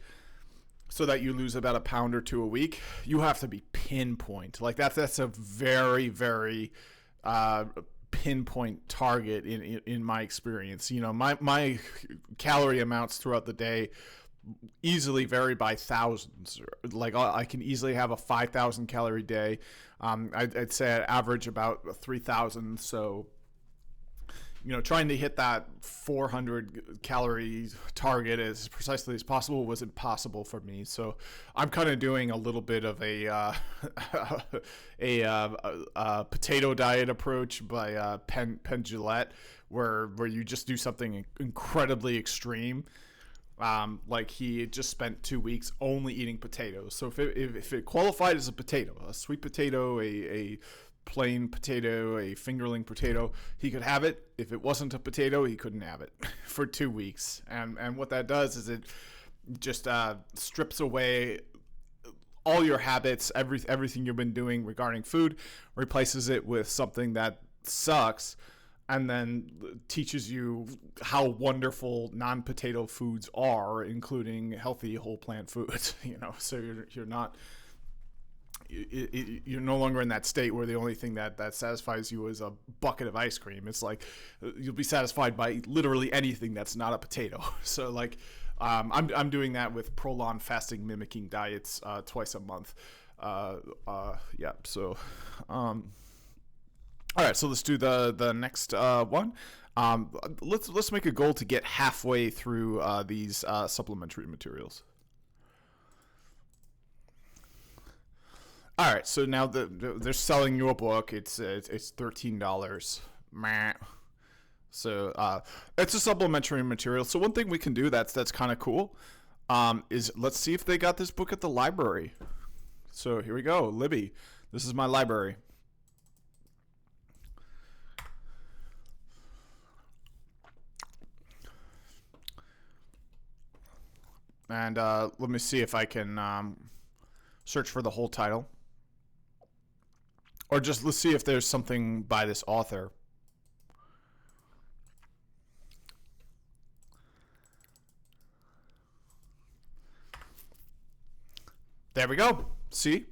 so that you lose about a pound or two a week, you have to be pinpoint. Like that's a very, very pinpoint target in my experience. My calorie amounts throughout the day easily vary by thousands. Like I can easily have a 5,000 calorie day. I'd say I average about 3,000. So trying to hit that 400 calorie target as precisely as possible was impossible for me. So I'm kind of doing a little bit of a potato diet approach by Penn Jillette, where you just do something incredibly extreme. Like he just spent 2 weeks only eating potatoes. So if it qualified as a potato, a sweet potato, a plain potato, a fingerling potato, he could have it. If it wasn't a potato, he couldn't have it for 2 weeks. And what that does is it just strips away all your habits, everything you've been doing regarding food, replaces it with something that sucks, and then teaches you how wonderful non-potato foods are, including healthy whole plant foods. So you're no longer in that state where the only thing that satisfies you is a bucket of ice cream. It's like you'll be satisfied by literally anything that's not a potato. So I'm doing that with prolonged fasting mimicking diets twice a month. So all right, so let's do the next one. Let's make a goal to get halfway through these supplementary materials. All right, so now they're selling you a book. It's $13. Meh. So it's a supplementary material. So one thing we can do that's kind of cool is let's see if they got this book at the library. So here we go, Libby. This is my library. And let me see if I can search for the whole title. Or just let's see if there's something by this author. There we go. See?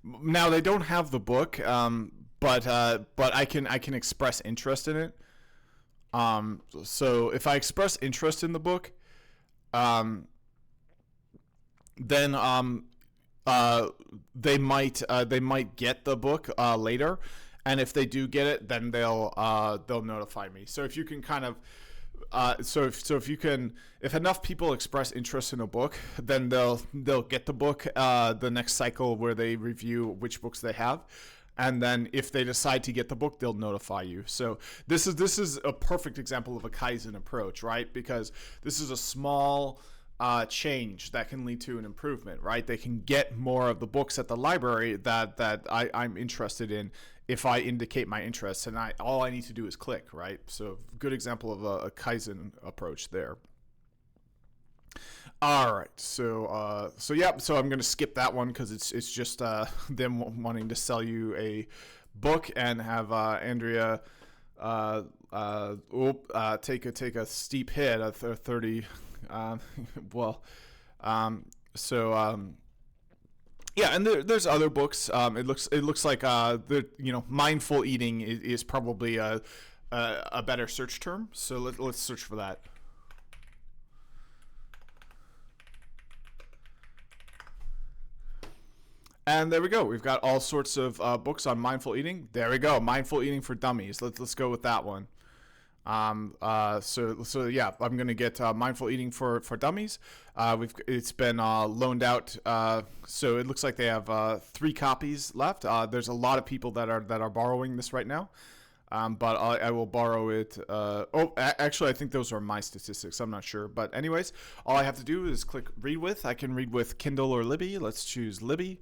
Now they don't have the book, but I can express interest in it. So if I express interest in the book, then they might get the book later, and if they do get it, then they'll notify me. So if you can kind of if enough people express interest in a book, then they'll get the book the next cycle where they review which books they have. And then if they decide to get the book, they'll notify you. So this is a perfect example of a Kaizen approach, right? Because this is a small change that can lead to an improvement, right? They can get more of the books at the library that I'm interested in if I indicate my interest, and all I need to do is click, right? So good example of a Kaizen approach there. All right, so yeah, so I'm gonna skip that one because it's just them wanting to sell you a book and have Andrea take a steep hit of 30. Well, so yeah, and there's other books. It looks like mindful eating is probably a better search term. So let's search for that. And there we go. We've got all sorts of books on mindful eating. There we go. Mindful eating for dummies. Let's go with that one. So yeah, I'm gonna get mindful eating for dummies. It's been loaned out. So it looks like they have 3 copies left. There's a lot of people that are borrowing this right now. But I will borrow it. Actually, I think those are my statistics. I'm not sure. But anyways, all I have to do is click read with. I can read with Kindle or Libby. Let's choose Libby.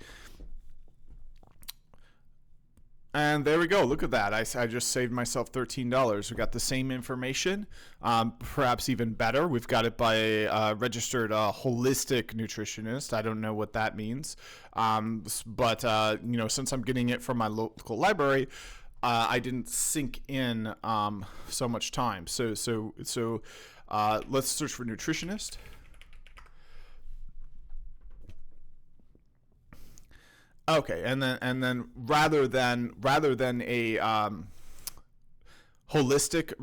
And there we go. Look at that. I just saved myself $13. We got the same information, perhaps even better. We've got it by a registered holistic nutritionist. I don't know what that means. But since I'm getting it from my local library, I didn't sink in so much time. So let's search for nutritionist. Okay, and then rather than a holistic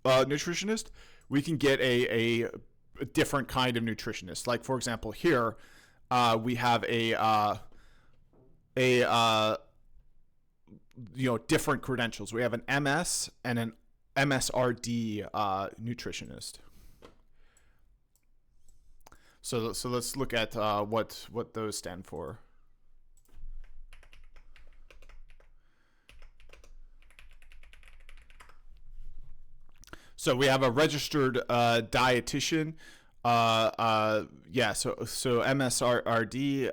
nutritionist, we can get a different kind of nutritionist. Like for example, here we have a different credentials. We have an MS and an MSRD nutritionist. So let's look at what those stand for. So we have a registered dietitian. So MSRD.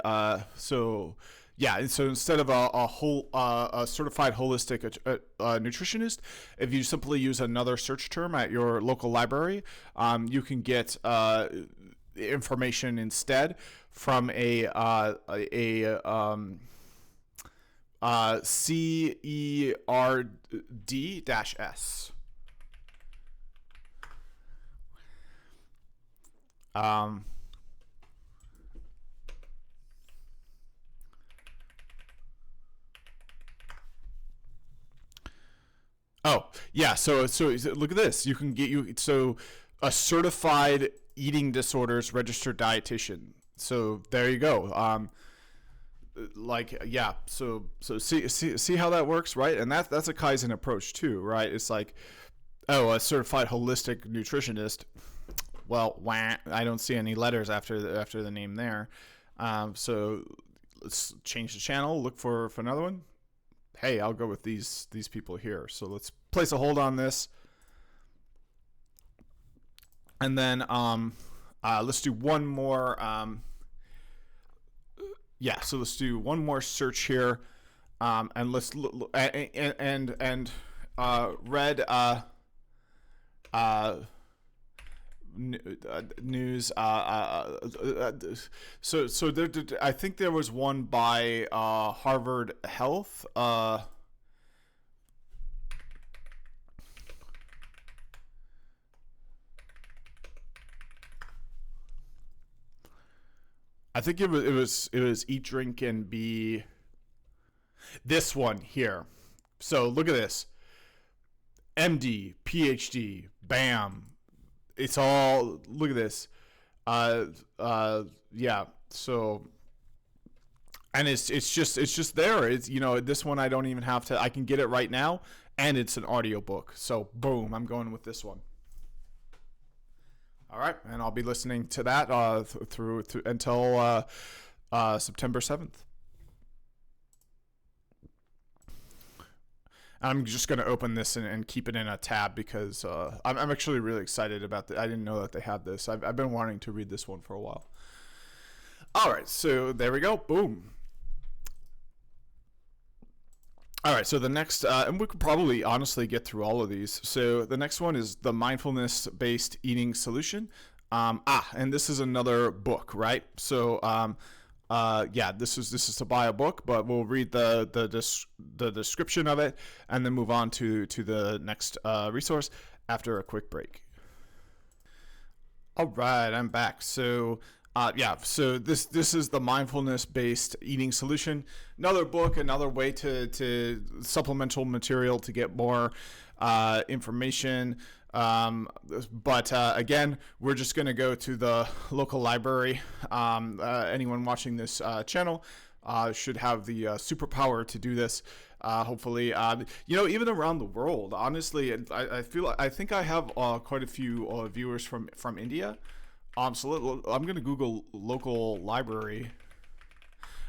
Yeah, so instead of a certified holistic nutritionist, if you simply use another search term at your local library, you can get information instead from a CERD-S. Oh yeah, so look at this. You can get a certified eating disorders registered dietitian. So there you go. So see how that works, right? And that's a Kaizen approach too, right? It's like, a certified holistic nutritionist. Well, I don't see any letters after the name there. So let's change the channel. Look for another one. Hey, I'll go with these people here. So let's place a hold on this, and then let's do one more. So let's do one more search here, and let's look and read news. So there, I think there was one by Harvard Health. I think it was Eat, Drink, and Be. This one here. So look at this. MD, PhD, bam. It's all, look at this. Yeah. So, and it's just there. It's, this one I don't even have to, I can get it right now, and it's an audiobook. So boom, I'm going with this one. All right, and I'll be listening to that through until September 7th. I'm just going to open this and keep it in a tab because I'm actually really excited about it. I didn't know that they had this. I've been wanting to read this one for a while. All right, so there we go. Boom. All right, so the next, and we could probably honestly get through all of these. So the next one is the mindfulness-based eating solution. And this is another book, right? So, this is to buy a book, but we'll read the description of it and then move on to the next resource after a quick break. All right, I'm back. So, so this is the mindfulness-based eating solution. Another book, another way to supplemental material to get more information. But again, we're just going to go to the local library. Anyone watching this channel should have the superpower to do this. Hopefully, even around the world, honestly, I think I have quite a few viewers from India. So I'm going to Google local library.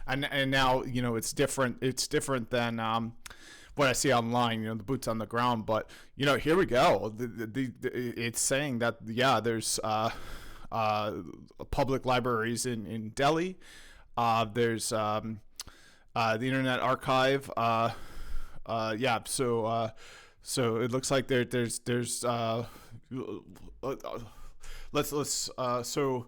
And now, it's different. It's different than, what I see online, the boots on the ground. But here we go. It's saying that there's public libraries in Delhi. There's the Internet Archive. So it looks like there's so.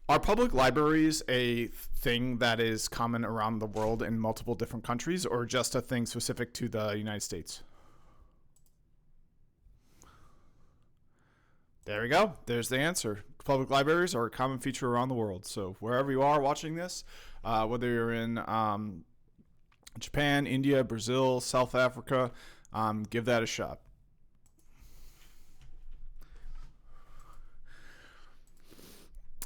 Are public libraries a thing that is common around the world in multiple different countries, or just a thing specific to the United States? There we go. There's the answer. Public libraries are a common feature around the world. So wherever you are watching this, whether you're in Japan, India, Brazil, South Africa, give that a shot.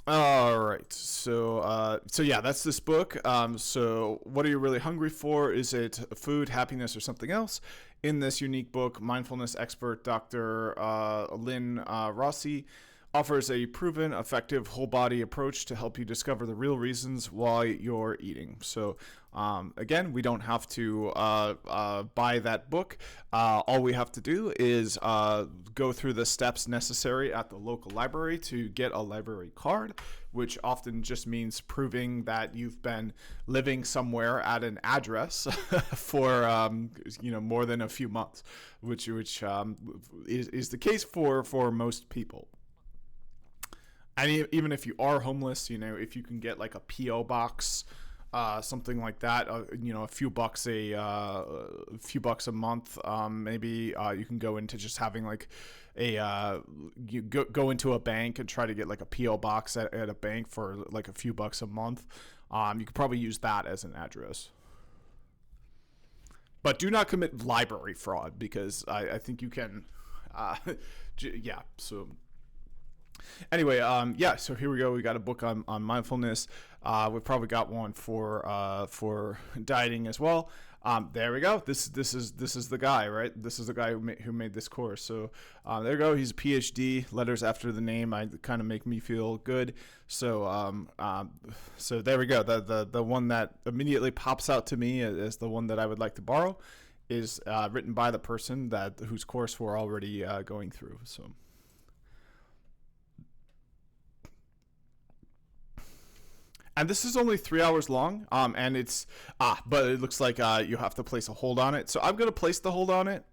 All right, so that's this book. So what are you really hungry for? Is it food, happiness, or something else? In this unique book, mindfulness expert Dr. Lynn Rossi offers a proven, effective, whole-body approach to help you discover the real reasons why you're eating. So again, we don't have to buy that book. All we have to do is go through the steps necessary at the local library to get a library card, which often just means proving that you've been living somewhere at an address for more than a few months, which is the case for most people. And even if you are homeless, if you can get like a P.O. box, something like that, a few bucks a month, maybe you can go into just having like you go into a bank and try to get like a P.O. box at a bank for like a few bucks a month. You could probably use that as an address. But do not commit library fraud, because I think you can, so... Anyway, so here we go. We got a book on mindfulness. We've probably got one for dieting as well. There we go. This is the guy, right? This is the guy who made this course. So there you go. He's a PhD. Letters after the name kind of make me feel good. So so there we go. The one that immediately pops out to me as the one that I would like to borrow is written by the person whose course we're already going through. So. And this is only 3 hours long, and it's, but it looks like you have to place a hold on it. So I'm going to place the hold on it,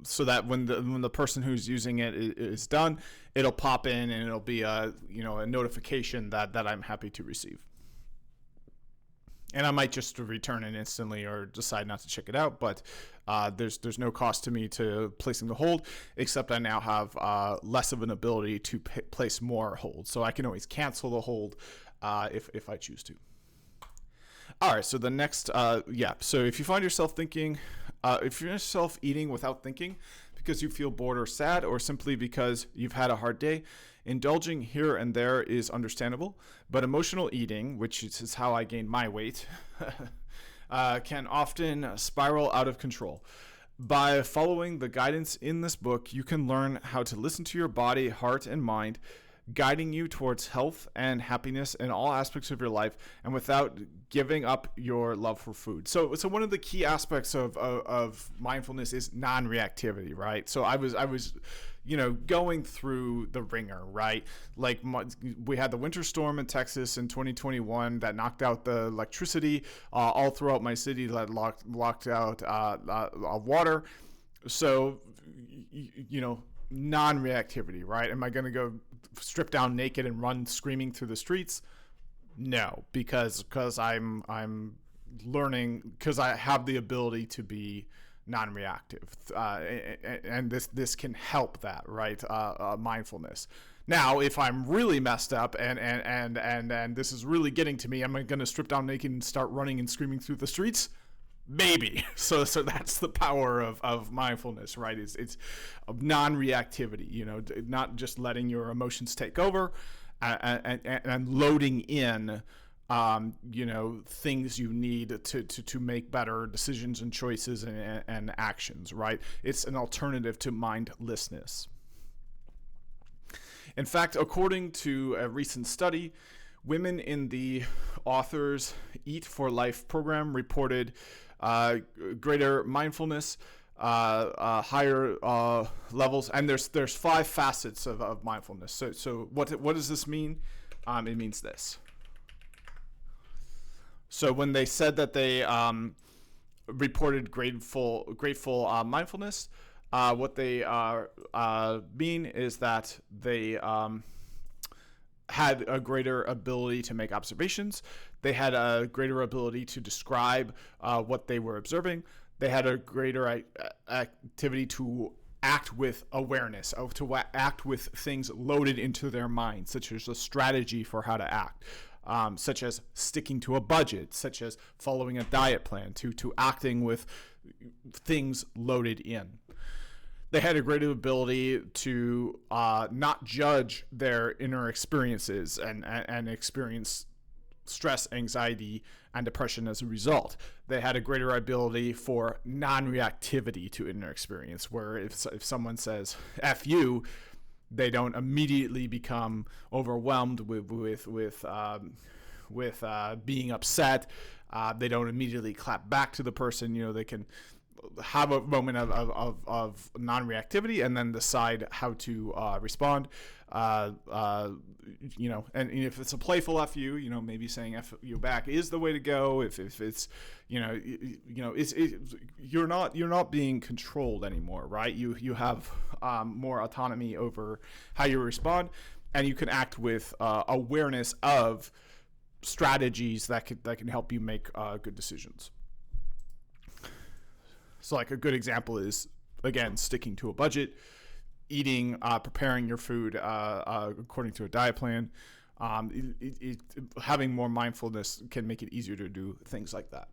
so that when the person who's using it is done, it'll pop in and it'll be a notification that I'm happy to receive. And I might just return it instantly or decide not to check it out, but there's no cost to me to placing the hold, except I now have less of an ability to place more holds. So I can always cancel the hold if I choose to. All right, so the next, so if you find yourself thinking, if you're yourself eating without thinking because you feel bored or sad, or simply because you've had a hard day, indulging here and there is understandable, but emotional eating, which is how I gained my weight, can often spiral out of control. By following the guidance in this book, you can learn how to listen to your body, heart, and mind, guiding you towards health and happiness in all aspects of your life, and without giving up your love for food. So one of the key aspects of mindfulness is non-reactivity, right? So I was going through the ringer, right? Like we had the winter storm in Texas in 2021 that knocked out the electricity all throughout my city, that locked out water. So non-reactivity, right? Am I going to go strip down naked and run screaming through the streets? No, because I'm learning, because I have the ability to be non-reactive, and this can help that, right? Mindfulness. Now, if I'm really messed up and this is really getting to me, am I going to strip down naked and start running and screaming through the streets? Maybe. So that's the power of mindfulness, right? It's non-reactivity, you know, not just letting your emotions take over, and loading in, you know, things you need to make better decisions and choices and actions, right? It's an alternative to mindlessness. In fact, according to a recent study, women in the author's Eat for Life program reported greater mindfulness, higher levels, and there's 5 facets of mindfulness. So what does this mean? It means this. So when they said that they reported grateful mindfulness, what they mean is that they had a greater ability to make observations. They had a greater ability to describe what they were observing. They had a greater activity to act with awareness, to act with things loaded into their mind, such as a strategy for how to act, such as sticking to a budget, such as following a diet plan, to acting with things loaded in. They had a greater ability to not judge their inner experiences and experience stress, anxiety, and depression as a result. They had a greater ability for non-reactivity to inner experience, where if someone says F you, they don't immediately become overwhelmed with being upset. They don't immediately clap back to the person. You know, they can have a moment of non-reactivity and then decide how to respond. You know, and if it's a playful F you, you know, maybe saying F you back is the way to go. If it's, you know, you're not being controlled anymore, right? You have more autonomy over how you respond, and you can act with awareness of strategies that can help you make good decisions. So like a good example is, again, sticking to a budget, eating, preparing your food according to a diet plan. Having more mindfulness can make it easier to do things like that.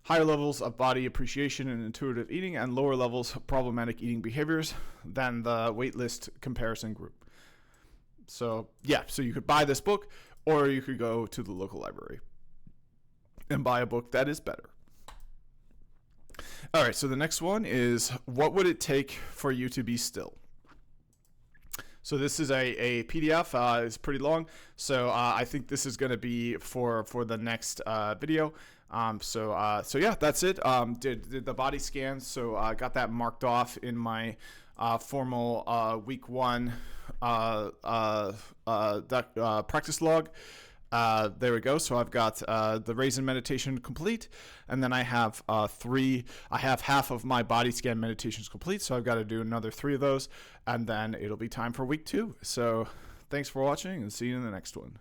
Higher levels of body appreciation and intuitive eating, and lower levels of problematic eating behaviors than the waitlist comparison group. So yeah, so you could buy this book, or you could go to the local library and buy a book that is better. All right, so the next one is, what would it take for you to be still? So this is a PDF. It's pretty long, so I think this is going to be for the next video. So yeah, that's it. Did the body scan, so I got that marked off in my formal week 1 practice log. There we go. So I've got the Raisin meditation complete, and then I have half of my body scan meditations complete, so I've got to do another 3 of those, and then it'll be time for week 2. So thanks for watching, and see you in the next one.